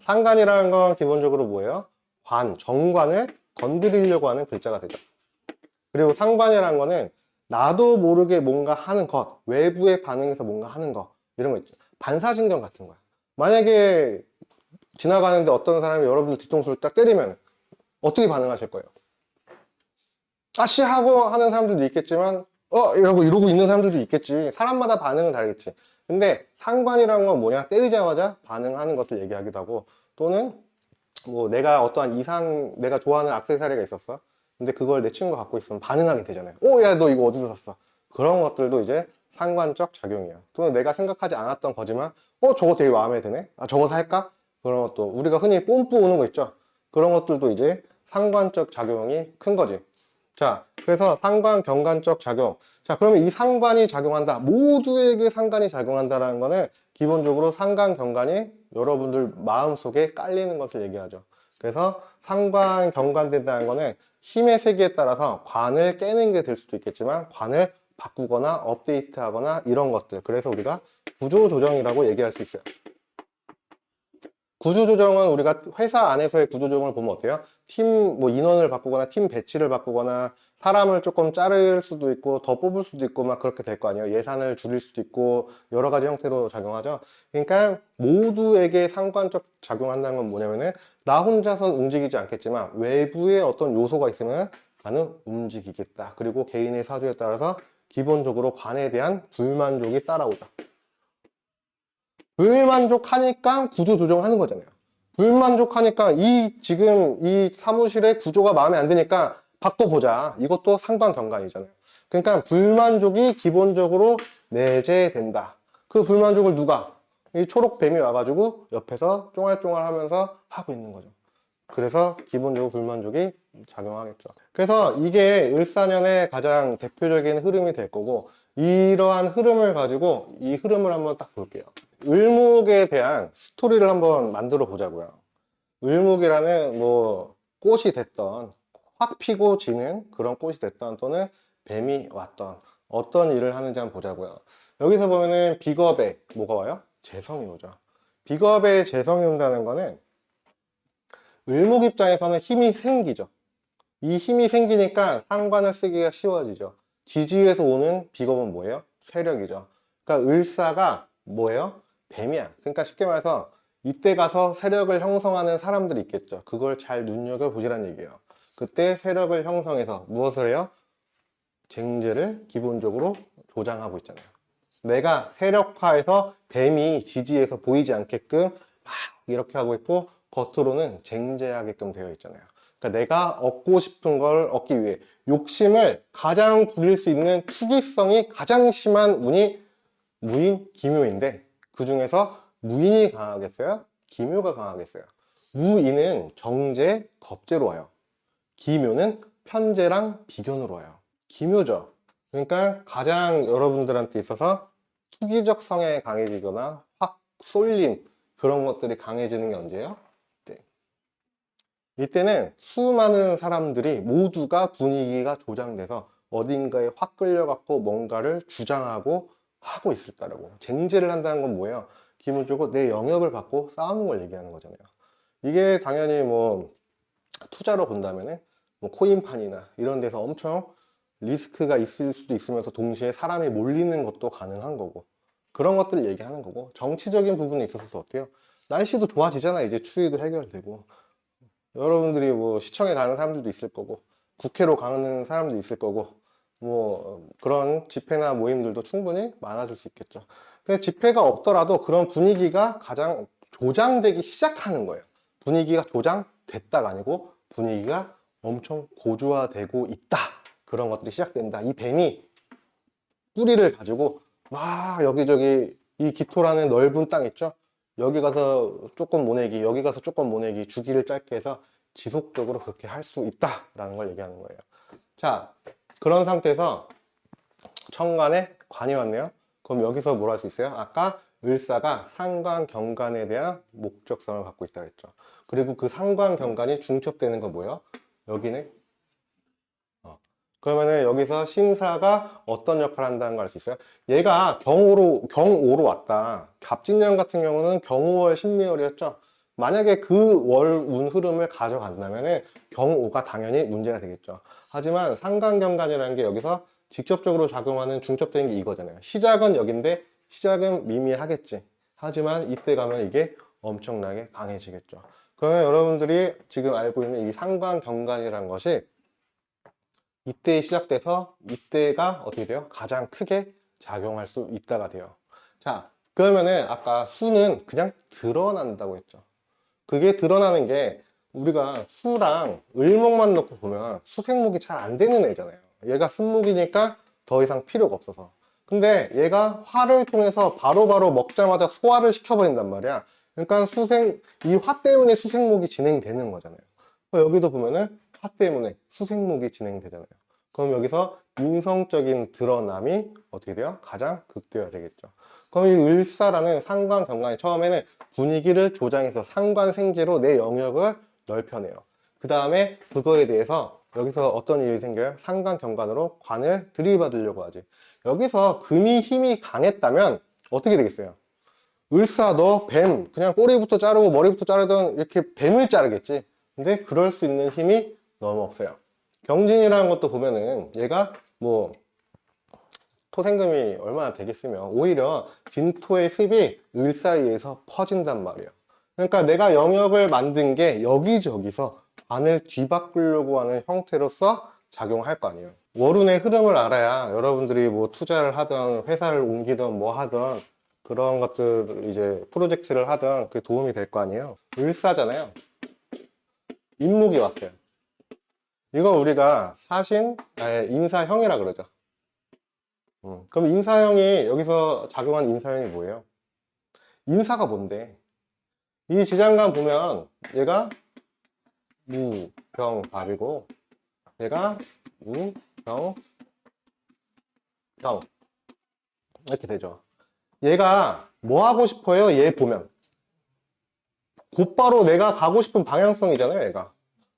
상관이라는 건 기본적으로 뭐예요? 관, 정관을 건드리려고 하는 글자가 되죠. 그리고 상관이라는 거는 나도 모르게 뭔가 하는 것, 외부의 반응에서 뭔가 하는 것, 이런 거 있죠. 반사신경 같은 거야. 만약에 지나가는데 어떤 사람이 여러분들 뒤통수를 딱 때리면 어떻게 반응하실 거예요? 아씨 하고 하는 사람들도 있겠지만 이러고 있는 사람들도 있겠지. 사람마다 반응은 다르겠지. 근데 상관이라는 건 뭐냐? 때리자마자 반응하는 것을 얘기하기도 하고 또는 뭐 내가 어떠한 내가 좋아하는 액세서리가 있었어. 근데 그걸 내 친구가 갖고 있으면 반응하게 되잖아요. 야, 너 이거 어디서 샀어? 그런 것들도 이제 상관적 작용이야. 또는 내가 생각하지 않았던 거지만 저거 되게 마음에 드네? 아, 저거 살까? 그런 것도 우리가 흔히 뽐뿌 오는 거 있죠? 그런 것들도 이제 상관적 작용이 큰 거지. 자, 그래서 상관, 경관적 작용. 자, 그러면 이 상관이 작용한다. 모두에게 상관이 작용한다라는 거는 기본적으로 상관, 경관이 여러분들 마음속에 깔리는 것을 얘기하죠. 그래서 상관, 경관된다는 거는 힘의 세기에 따라서 관을 깨는 게 될 수도 있겠지만 관을 바꾸거나 업데이트하거나 이런 것들. 그래서 우리가 구조조정이라고 얘기할 수 있어요. 구조조정은 우리가 회사 안에서의 구조조정을 보면 어때요? 팀 뭐 인원을 바꾸거나 팀 배치를 바꾸거나 사람을 조금 자를 수도 있고 더 뽑을 수도 있고 막 그렇게 될 거 아니에요. 예산을 줄일 수도 있고 여러 가지 형태로 작용하죠. 그러니까 모두에게 상관적 작용한다는 건 뭐냐면은 나 혼자선 움직이지 않겠지만 외부에 어떤 요소가 있으면 나는 움직이겠다. 그리고 개인의 사주에 따라서 기본적으로 관에 대한 불만족이 따라오죠. 불만족하니까 구조 조정하는 거잖아요. 불만족하니까 지금 이 사무실의 구조가 마음에 안 드니까 바꿔보자. 이것도 상관경관이잖아요. 그러니까 불만족이 기본적으로 내재된다. 그 불만족을 누가? 이 초록뱀이 와가지고 옆에서 쫑알쫑알 하면서 하고 있는 거죠. 그래서 기본적으로 불만족이 작용하겠죠. 그래서 이게 을사년의 가장 대표적인 흐름이 될 거고, 이러한 흐름을 가지고 이 흐름을 한번 딱 볼게요. 을목에 대한 스토리를 한번 만들어 보자고요. 을목이라는 뭐 꽃이 됐던, 확 피고 지는 그런 꽃이 됐던, 또는 뱀이 왔던 어떤 일을 하는지 한번 보자고요. 여기서 보면은 비겁에 뭐가 와요? 재성이 오죠. 비겁에 재성이 온다는 거는 을목 입장에서는 힘이 생기죠. 이 힘이 생기니까 상관을 쓰기가 쉬워지죠. 지지에서 오는 비겁은 뭐예요? 세력이죠. 그러니까 을사가 뭐예요? 뱀이야. 그러니까 쉽게 말해서 이때 가서 세력을 형성하는 사람들이 있겠죠. 그걸 잘 눈여겨보시라는 얘기예요. 그때 세력을 형성해서 무엇을 해요? 쟁제를 기본적으로 조장하고 있잖아요. 내가 세력화해서 뱀이 지지에서 보이지 않게끔 막 이렇게 하고 있고 겉으로는 쟁제하게끔 되어 있잖아요. 그러니까 내가 얻고 싶은 걸 얻기 위해 욕심을 가장 부릴 수 있는 투기성이 가장 심한 운이 무인, 기묘인데 그 중에서 무인이 강하겠어요? 기묘가 강하겠어요? 무인은 정제, 겁제로 와요. 기묘는 편제랑 비견으로 와요. 기묘죠. 그러니까 가장 여러분들한테 있어서 투기적 성향이 강해지거나 확 쏠림 그런 것들이 강해지는 게 언제예요? 네. 이때는 수많은 사람들이 모두가 분위기가 조장돼서 어딘가에 확 끌려갖고 뭔가를 주장하고 하고 있을 거라고. 쟁제를 한다는 건 뭐예요? 기본적으로 내 영역을 받고 싸우는 걸 얘기하는 거잖아요. 이게 당연히 뭐 투자로 본다면은 뭐 코인판이나 이런 데서 엄청 리스크가 있을 수도 있으면서 동시에 사람이 몰리는 것도 가능한 거고 그런 것들을 얘기하는 거고 정치적인 부분에 있어서도 어때요? 날씨도 좋아지잖아. 이제 추위도 해결되고 여러분들이 뭐 시청에 가는 사람들도 있을 거고 국회로 가는 사람도 있을 거고 뭐 그런 집회나 모임들도 충분히 많아질 수 있겠죠. 근데 집회가 없더라도 그런 분위기가 가장 조장되기 시작하는 거예요. 분위기가 조장됐다가 아니고 분위기가 엄청 고조화되고 있다. 그런 것들이 시작된다. 이 뱀이 뿌리를 가지고 막 여기저기 이 기토라는 넓은 땅 있죠? 여기 가서 조금 모내기, 여기 가서 조금 모내기, 주기를 짧게 해서 지속적으로 그렇게 할 수 있다라는 걸 얘기하는 거예요. 자, 그런 상태에서 천간에 관이 왔네요. 그럼 여기서 뭘 할 수 있어요? 아까 을사가 상관, 경관에 대한 목적성을 갖고 있다고 했죠. 그리고 그 상관, 경관이 중첩되는 건 뭐예요? 여기는 그러면은 여기서 신사가 어떤 역할을 한다는 걸 알 수 있어요? 얘가 경오로 왔다. 갑진년 같은 경우는 경오월 신미월이었죠. 만약에 그 월 운 흐름을 가져간다면은 경오가 당연히 문제가 되겠죠. 하지만 상관경관이라는 게 여기서 직접적으로 작용하는 중첩되는 게 이거잖아요. 시작은 여긴데 시작은 미미하겠지. 하지만 이때 가면 이게 엄청나게 강해지겠죠. 그러면 여러분들이 지금 알고 있는 이 상관경관이라는 것이 이때 시작돼서 이때가 어떻게 돼요? 가장 크게 작용할 수 있다가 돼요. 자, 그러면은 아까 수는 그냥 드러난다고 했죠. 그게 드러나는 게 우리가 수랑 을목만 놓고 보면 수생목이 잘 안 되는 애잖아요. 얘가 쓴목이니까 더 이상 필요가 없어서. 근데 얘가 화를 통해서 바로바로 먹자마자 소화를 시켜버린단 말이야. 그러니까 이 화 때문에 수생목이 진행되는 거잖아요. 여기도 보면은 화 때문에 수생목이 진행되잖아요. 그럼 여기서 인성적인 드러남이 어떻게 돼요? 가장 극대화되겠죠. 그럼 이 을사라는 상관 경관이 처음에는 분위기를 조장해서 상관생제로 내 영역을 넓혀내요. 그 다음에 그거에 대해서 여기서 어떤 일이 생겨요? 상관 경관으로 관을 들이받으려고 하지. 여기서 금이 힘이 강했다면 어떻게 되겠어요? 을사 너 뱀 그냥 꼬리부터 자르고 머리부터 자르던 이렇게 뱀을 자르겠지. 근데 그럴 수 있는 힘이 너무 없어요. 경진이라는 것도 보면은 얘가 뭐 토생금이 얼마나 되겠으면 오히려 진토의 습이 을 사이에서 퍼진단 말이에요. 그러니까 내가 영역을 만든 게 여기저기서 관을 뒤바꾸려고 하는 형태로서 작용할 거 아니에요. 월운의 흐름을 알아야 여러분들이 뭐 투자를 하든 회사를 옮기든 뭐 하든 그런 것들 이제 프로젝트를 하든 그게 도움이 될 거 아니에요. 을사잖아요. 인목이 왔어요. 이거 우리가 인사형이라 그러죠. 그럼 인사형이 여기서 작용한 인사형이 뭐예요? 인사가 뭔데? 이 지장간 보면 얘가 무, 병, 밥이고 얘가 무, 병, 병 이렇게 되죠. 얘가 뭐 하고 싶어요? 얘 보면 곧바로 내가 가고 싶은 방향성이잖아요, 얘가.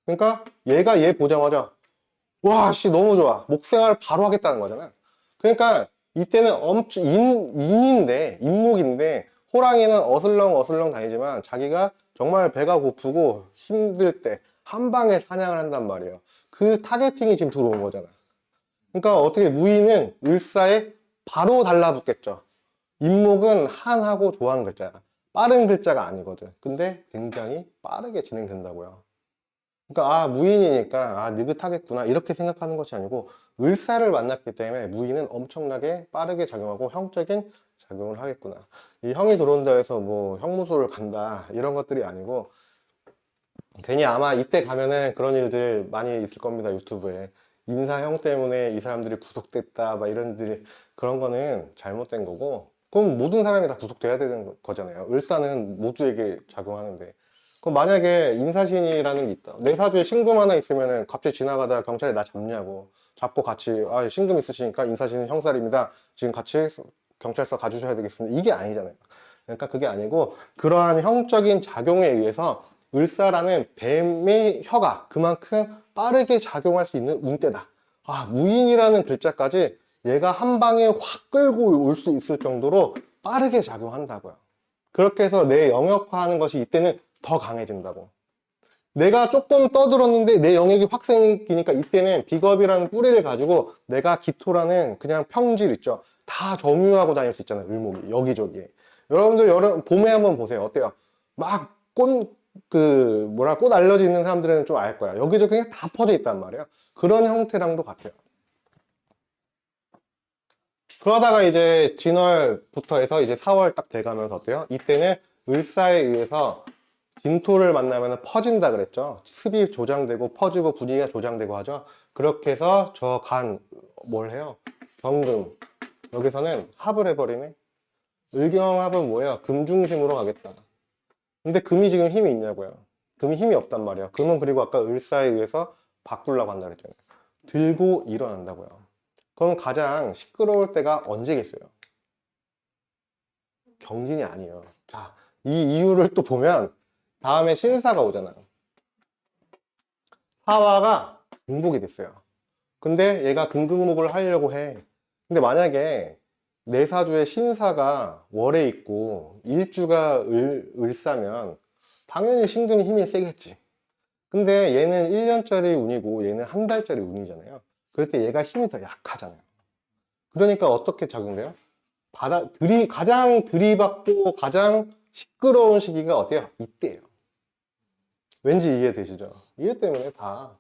그러니까 얘가 얘 보자마자 와, 씨 너무 좋아. 목생활 바로 하겠다는 거잖아. 그러니까 이때는 엄청 인인데 인목인데 호랑이는 어슬렁 다니지만 자기가 정말 배가 고프고 힘들 때 한 방에 사냥을 한단 말이에요. 그 타겟팅이 지금 들어온 거잖아. 그러니까 어떻게 무인은 을사에 바로 달라붙겠죠. 인목은 한하고 좋아하는 글자야. 빠른 글자가 아니거든. 근데 굉장히 빠르게 진행된다고요. 그러니까 무인이니까 느긋하겠구나 이렇게 생각하는 것이 아니고 을사를 만났기 때문에 무인은 엄청나게 빠르게 작용하고 형적인 작용을 하겠구나. 이 형이 들어온다 해서 뭐 형무소를 간다 이런 것들이 아니고 괜히 아마 이때 가면은 그런 일들 많이 있을 겁니다. 유튜브에 인사형 때문에 이 사람들이 구속됐다 막 이런 일들이 그런 거는 잘못된 거고 그럼 모든 사람이 다 구속돼야 되는 거잖아요. 을사는 모두에게 작용하는데 그럼 만약에 인사신이라는 게 있다. 내 사주에 신금 하나 있으면은 갑자기 지나가다가 경찰이 나 잡냐고. 잡고 같이, 신금 있으시니까 인사신은 형살입니다. 지금 같이 경찰서 가주셔야 되겠습니다. 이게 아니잖아요. 그러니까 그게 아니고 그러한 형적인 작용에 의해서 을사라는 뱀의 혀가 그만큼 빠르게 작용할 수 있는 운대다. 무인이라는 글자까지 얘가 한 방에 확 끌고 올 수 있을 정도로 빠르게 작용한다고요. 그렇게 해서 내 영역화하는 것이 이때는 더 강해진다고. 내가 조금 떠들었는데 내 영역이 확 생기니까 이때는 비겁이라는 뿌리를 가지고 내가 기토라는 그냥 평질 있죠. 다 점유하고 다닐 수 있잖아요. 을목이 여기저기에. 여러분들 봄에 한번 보세요. 어때요? 막 꽃 알러지 있는 사람들은 좀 알 거야. 여기저기 그냥 다 퍼져 있단 말이에요. 그런 형태랑도 같아요. 그러다가 이제 진월부터 해서 이제 4월 딱 돼가면서 어때요? 이때는 을사에 의해서 진토를 만나면 퍼진다 그랬죠. 습이 조장되고 퍼지고 분위기가 조장되고 하죠. 그렇게 해서 저 뭘 해요? 경금. 여기서는 합을 해버리네. 을경합은 뭐예요? 금 중심으로 가겠다. 근데 금이 지금 힘이 있냐고요. 금이 힘이 없단 말이에요. 금은 그리고 아까 을사에 의해서 바꾸려고 한다 그랬잖아요. 들고 일어난다고요. 그럼 가장 시끄러울 때가 언제겠어요? 경진이 아니에요. 자, 이 이유를 또 보면 다음에 신사가 오잖아요. 사화가 금복이 됐어요. 근데 얘가 금극목을 하려고 해. 근데 만약에 내 사주에 신사가 월에 있고 일주가 을사면 당연히 신금이 힘이 세겠지. 근데 얘는 1년짜리 운이고 얘는 한 달짜리 운이잖아요. 그럴 때 얘가 힘이 더 약하잖아요. 그러니까 어떻게 작용돼요? 가장 들이받고 가장 시끄러운 시기가 어때요? 이때예요. 왠지 이해되시죠? 이해 때문에 다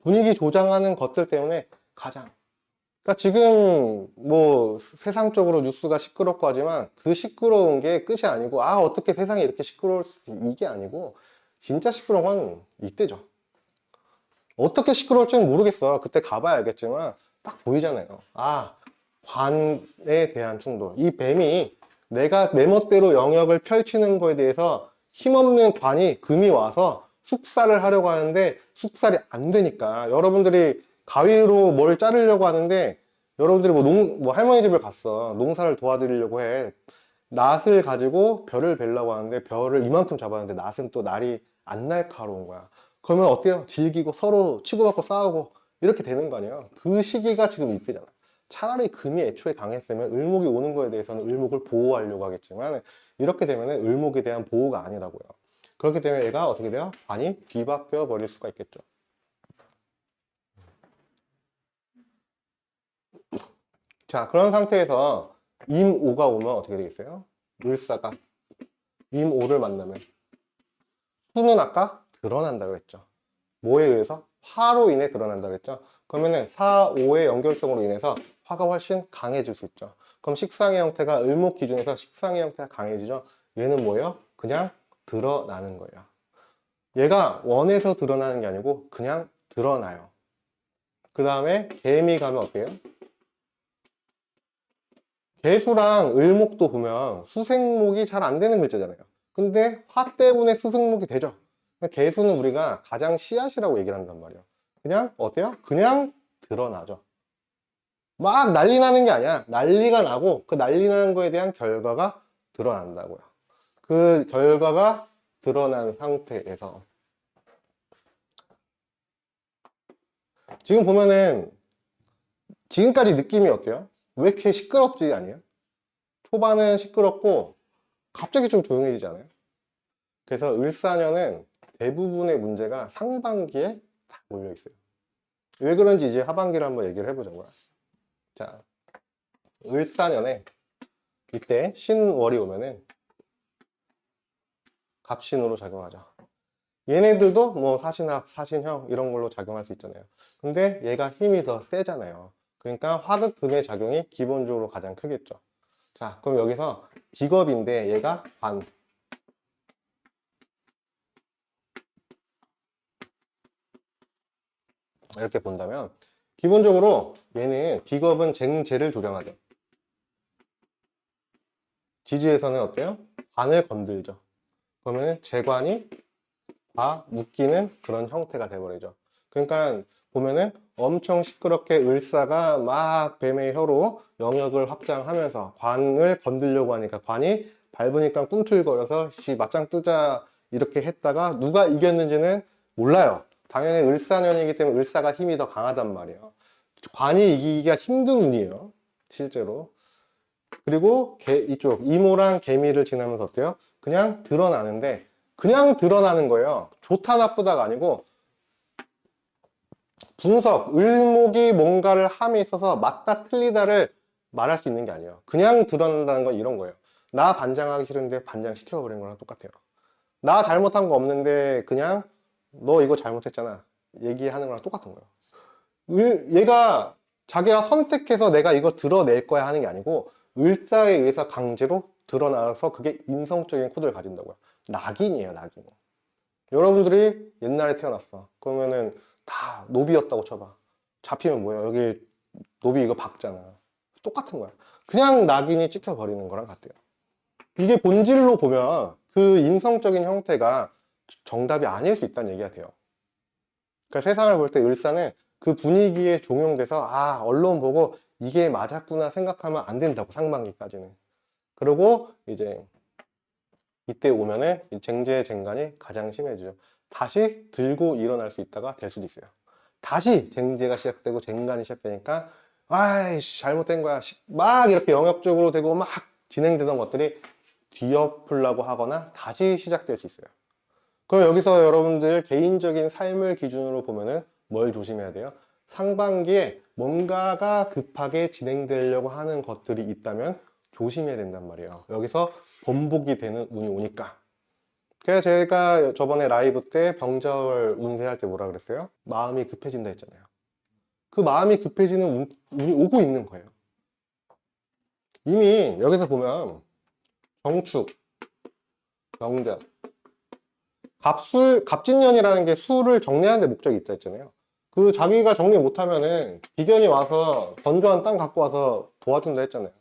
분위기 조장하는 것들 때문에 가장 그러니까 지금 뭐 세상적으로 뉴스가 시끄럽고 하지만 그 시끄러운 게 끝이 아니고 어떻게 세상이 이렇게 시끄러울 수 이게 아니고 진짜 시끄러운 건 이때죠. 어떻게 시끄러울지는 모르겠어. 그때 가봐야 알겠지만 딱 보이잖아요. 관에 대한 충돌. 이 뱀이 내가 내 멋대로 영역을 펼치는 거에 대해서 힘없는 관이 금이 와서 숙살을 하려고 하는데 숙살이 안 되니까 여러분들이 가위로 뭘 자르려고 하는데 여러분들이 뭐 할머니 집을 갔어. 농사를 도와드리려고 해. 낫을 가지고 벼를 베려고 하는데 벼를 이만큼 잡았는데 낫은 또 날이 안 날카로운 거야. 그러면 어때요? 질기고 서로 치고받고 싸우고 이렇게 되는 거 아니야. 그 시기가 지금 이때잖아. 차라리 금이 애초에 강했으면 을목이 오는 거에 대해서는 을목을 보호하려고 하겠지만 이렇게 되면 을목에 대한 보호가 아니라고요. 그렇기 때문에 얘가 어떻게 돼요? 관이 뒤바뀌어 버릴 수가 있겠죠. 자, 그런 상태에서 임오가 오면 어떻게 되겠어요? 을사가 임오를 만나면 수는 아까 드러난다고 했죠. 뭐에 의해서? 화로 인해 드러난다고 했죠. 그러면은 4, 5의 연결성으로 인해서 화가 훨씬 강해질 수 있죠. 그럼 식상의 형태가 을목 기준에서 식상의 형태가 강해지죠. 얘는 뭐예요? 그냥 드러나는 거예요. 얘가 원에서 드러나는 게 아니고 그냥 드러나요. 그 다음에 개미 가면 어때요? 개수랑 을목도 보면 수생목이 잘 안 되는 글자잖아요. 근데 화 때문에 수생목이 되죠. 개수는 우리가 가장 씨앗이라고 얘기를 한단 말이에요. 그냥 어때요? 그냥 드러나죠. 막 난리 나는 게 아니야. 난리가 나고 그 난리 나는 거에 대한 결과가 드러난다고요. 그 결과가 드러난 상태에서 지금 보면은 지금까지 느낌이 어때요? 왜 이렇게 시끄럽지 아니에요? 초반은 시끄럽고 갑자기 좀 조용해지지 않아요? 그래서 을사년은 대부분의 문제가 상반기에 다 몰려 있어요. 왜 그런지 이제 하반기를 한번 얘기를 해보자고요. 자, 을사년에 이때 신월이 오면은 갑신으로 작용하죠. 얘네들도 뭐 사신합, 사신형 이런 걸로 작용할 수 있잖아요. 근데 얘가 힘이 더 세잖아요. 그러니까 화극금의 작용이 기본적으로 가장 크겠죠. 자, 그럼 여기서 기겁인데 얘가 관. 이렇게 본다면 기본적으로 얘는 기겁은 쟁제를 조정하죠. 지지에서는 어때요? 관을 건들죠. 그러면 재관이 다 묶이는 그런 형태가 돼버리죠. 그러니까 보면은 엄청 시끄럽게 을사가 막 뱀의 혀로 영역을 확장하면서 관을 건들려고 하니까 관이 밟으니까 꿈틀거려서 맞짱 뜨자 이렇게 했다가 누가 이겼는지는 몰라요. 당연히 을사년이기 때문에 을사가 힘이 더 강하단 말이에요. 관이 이기기가 힘든 운이에요. 실제로. 그리고 이쪽 이모랑 개미를 지나면서 어때요? 그냥 드러나는데 그냥 드러나는 거예요. 좋다 나쁘다가 아니고 분석, 을목이 뭔가를 함에 있어서 맞다 틀리다를 말할 수 있는 게 아니에요. 그냥 드러난다는 건 이런 거예요. 나 반장하기 싫은데 반장 시켜버린 거랑 똑같아요. 나 잘못한 거 없는데 그냥 너 이거 잘못했잖아 얘기하는 거랑 똑같은 거예요. 얘가 자기가 선택해서 내가 이거 드러낼 거야 하는 게 아니고 을사에 의해서 강제로 드러나서 그게 인성적인 코드를 가진다고요. 낙인이에요, 낙인. 여러분들이 옛날에 태어났어. 그러면은 다 노비였다고 쳐봐. 잡히면 뭐예요? 여기 노비 이거 박잖아. 똑같은 거야. 그냥 낙인이 찍혀버리는 거랑 같아요. 이게 본질로 보면 그 인성적인 형태가 정답이 아닐 수 있다는 얘기가 돼요. 그러니까 세상을 볼 때 을사는 그 분위기에 종용돼서 아 언론 보고 이게 맞았구나 생각하면 안 된다고 상반기까지는. 그리고 이제 이때 오면은 쟁제 쟁간이 가장 심해지죠. 다시 들고 일어날 수 있다가 될 수도 있어요. 다시 쟁제가 시작되고 쟁간이 시작되니까 아이씨 잘못된 거야 막 이렇게 영역적으로 되고 막 진행되던 것들이 뒤엎으려고 하거나 다시 시작될 수 있어요. 그럼 여기서 여러분들 개인적인 삶을 기준으로 보면은 뭘 조심해야 돼요? 상반기에 뭔가가 급하게 진행되려고 하는 것들이 있다면 조심해야 된단 말이에요. 여기서 번복이 되는 운이 오니까. 그래서 제가 저번에 라이브 때 병자월 운세할 때 뭐라 그랬어요? 마음이 급해진다 했잖아요. 그 마음이 급해지는 운이 오고 있는 거예요. 이미 여기서 보면 정축, 명전, 갑진년이라는 게 수를 정리하는 데 목적이 있다 했잖아요. 그 자기가 정리 못하면은 비견이 와서 건조한 땅 갖고 와서 도와준다 했잖아요.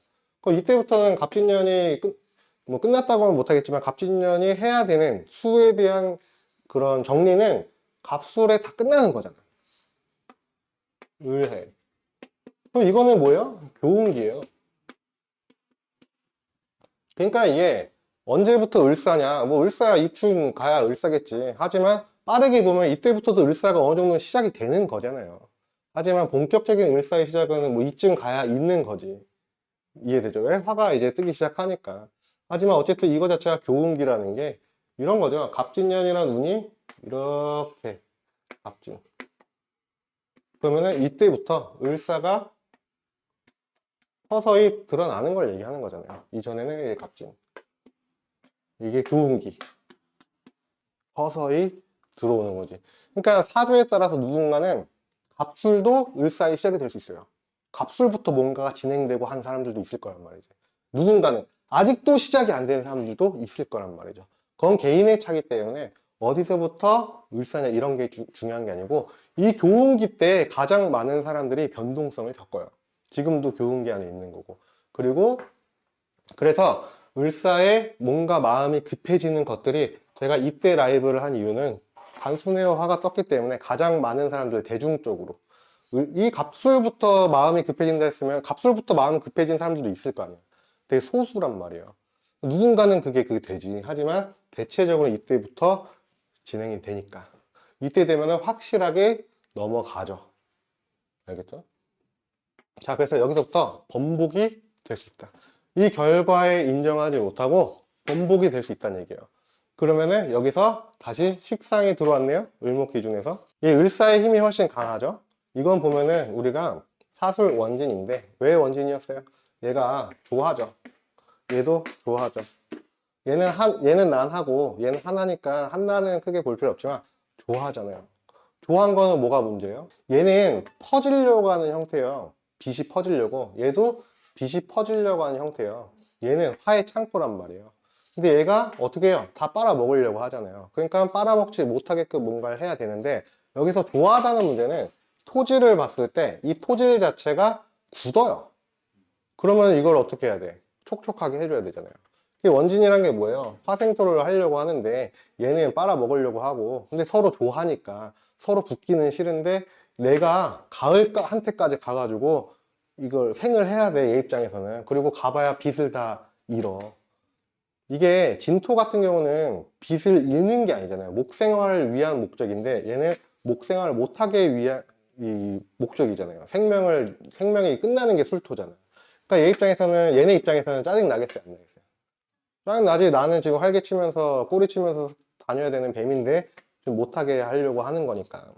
그럼 이때부터는 갑진년이 끝났다고는 못하겠지만 갑진년이 해야 되는 수에 대한 그 그런 정리는 갑술에 다 끝나는 거잖아. 을해. 그럼 이거는 뭐예요? 교운기예요. 그러니까 이게 언제부터 을사냐? 뭐 을사야 입춘 가야 을사겠지. 하지만 빠르게 보면 이때부터도 을사가 어느 정도 시작이 되는 거잖아요. 하지만 본격적인 을사의 시작은 뭐 이쯤 가야 있는 거지. 이해되죠? 왜? 화가 이제 뜨기 시작하니까. 하지만 어쨌든 이거 자체가 교운기라는 게 이런 거죠. 갑진년이라는 운이 이렇게 갑진. 그러면은 이때부터 을사가 서서히 드러나는 걸 얘기하는 거잖아요. 이전에는 이게 갑진. 이게 교운기. 서서히 들어오는 거지. 그러니까 사주에 따라서 누군가는 갑술도 을사의 시작이 될 수 있어요. 갑술부터 뭔가가 진행되고 한 사람들도 있을 거란 말이죠. 누군가는 아직도 시작이 안 된 사람들도 있을 거란 말이죠. 그건 개인의 차기 때문에 어디서부터 을사냐 이런 게 중요한 게 아니고 이 교운기 때 가장 많은 사람들이 변동성을 겪어요. 지금도 교운기 안에 있는 거고. 그리고 그래서 을사에 뭔가 마음이 급해지는 것들이 제가 이때 라이브를 한 이유는 단순해요 화가 떴기 때문에 가장 많은 사람들 대중적으로 이 갑술부터 마음이 급해진다 했으면 갑술부터 마음이 급해진 사람들도 있을 거 아니에요. 되게 소수란 말이에요. 누군가는 그게 되지. 하지만 대체적으로 이때부터 진행이 되니까 이때 되면 확실하게 넘어가죠. 알겠죠? 자, 그래서 여기서부터 번복이 될 수 있다. 이 결과에 인정하지 못하고 번복이 될 수 있다는 얘기예요. 그러면은 여기서 다시 식상이 들어왔네요. 을목 기준에서. 이 을사의 힘이 훨씬 강하죠. 이건 보면은 우리가 사술 원진인데 왜 원진이었어요? 얘가 좋아하죠. 얘도 좋아하죠. 얘는 난하고 얘는 하나니까 한나는 크게 볼 필요 없지만 좋아하잖아요. 좋아한 거는 뭐가 문제예요? 얘는 퍼지려고 하는 형태예요. 빛이 퍼지려고. 얘도 빛이 퍼지려고 하는 형태예요. 얘는 화의 창고란 말이에요. 근데 얘가 어떻게 해요? 다 빨아먹으려고 하잖아요. 그러니까 빨아먹지 못하게끔 뭔가를 해야 되는데 여기서 좋아하다는 문제는 토지를 봤을 때 이 토지 자체가 굳어요. 그러면 이걸 어떻게 해야 돼? 촉촉하게 해줘야 되잖아요. 원진이란 게 뭐예요? 화생토를 하려고 하는데 얘는 빨아먹으려고 하고 근데 서로 좋아하니까 서로 붙기는 싫은데 내가 가을 한테까지 가가지고 이걸 생을 해야 돼, 얘 입장에서는. 그리고 가봐야 빚을 다 잃어. 이게 진토 같은 경우는 빚을 잃는 게 아니잖아요. 목생활을 위한 목적인데 얘는 목생활을 못하게 위한 이 목적이잖아요. 생명이 끝나는 게 술토잖아요. 그러니까 얘 입장에서는, 얘네 입장에서는 짜증 나겠어요, 안 나겠어요? 짜증 나지. 나는 지금 활개치면서 꼬리 치면서 다녀야 되는 뱀인데 좀 못하게 하려고 하는 거니까.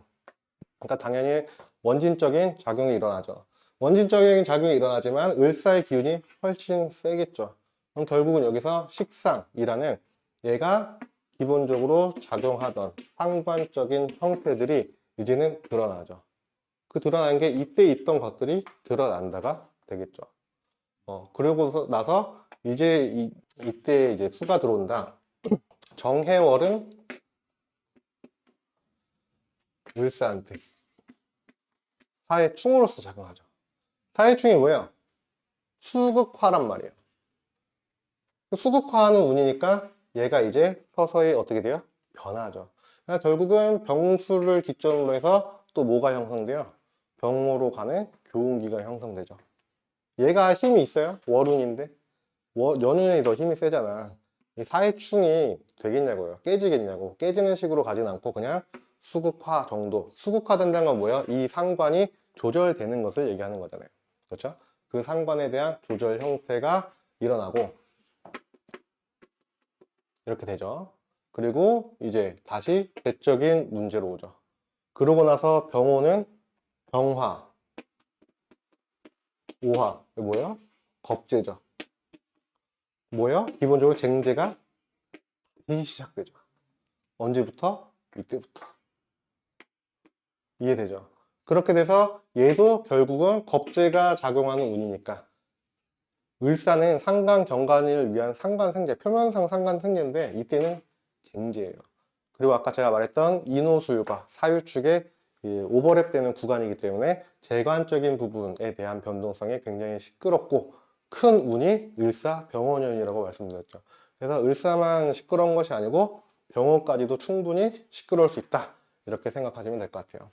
그러니까 당연히 원진적인 작용이 일어나죠. 원진적인 작용이 일어나지만 을사의 기운이 훨씬 세겠죠. 그럼 결국은 여기서 식상이라는 얘가 기본적으로 작용하던 상관적인 형태들이 이제는 드러나죠. 그 드러난 게 이때 있던 것들이 드러난다가 되겠죠. 그러고 나서 이제 이때 이제 수가 들어온다. 정해월은 을사한테 사회충으로서 작용하죠. 사회충이 뭐예요? 수극화란 말이에요. 수극화하는 운이니까 얘가 이제 서서히 어떻게 돼요? 변하죠. 그러니까 결국은 병수를 기점으로 해서 또 뭐가 형성돼요? 병으로 가는 교운기가 형성되죠. 얘가 힘이 있어요? 월운인데 연운이 더 힘이 세잖아. 이 사회충이 되겠냐고요? 깨지겠냐고. 깨지는 식으로 가진 않고 그냥 수극화 정도. 수극화된다는 건 뭐예요? 이 상관이 조절되는 것을 얘기하는 거잖아요. 그렇죠? 그 상관에 대한 조절 형태가 일어나고 이렇게 되죠. 그리고 이제 다시 배적인 문제로 오죠. 그러고 나서 병호는 병화, 오화. 이거 뭐예요? 겁재죠. 뭐예요? 기본적으로 쟁제가 시작되죠. 언제부터? 이때부터. 이해되죠? 그렇게 돼서 얘도 결국은 겁재가 작용하는 운이니까 을사는 상관 경관을 위한 상관생재, 표면상 상관생재인데 이때는 쟁제예요. 그리고 아까 제가 말했던 인호술과 사유축의 오버랩되는 구간이기 때문에 재관적인 부분에 대한 변동성이 굉장히 시끄럽고 큰 운이 을사 병원연이라고 말씀드렸죠. 그래서 을사만 시끄러운 것이 아니고 병원까지도 충분히 시끄러울 수 있다. 이렇게 생각하시면 될 것 같아요.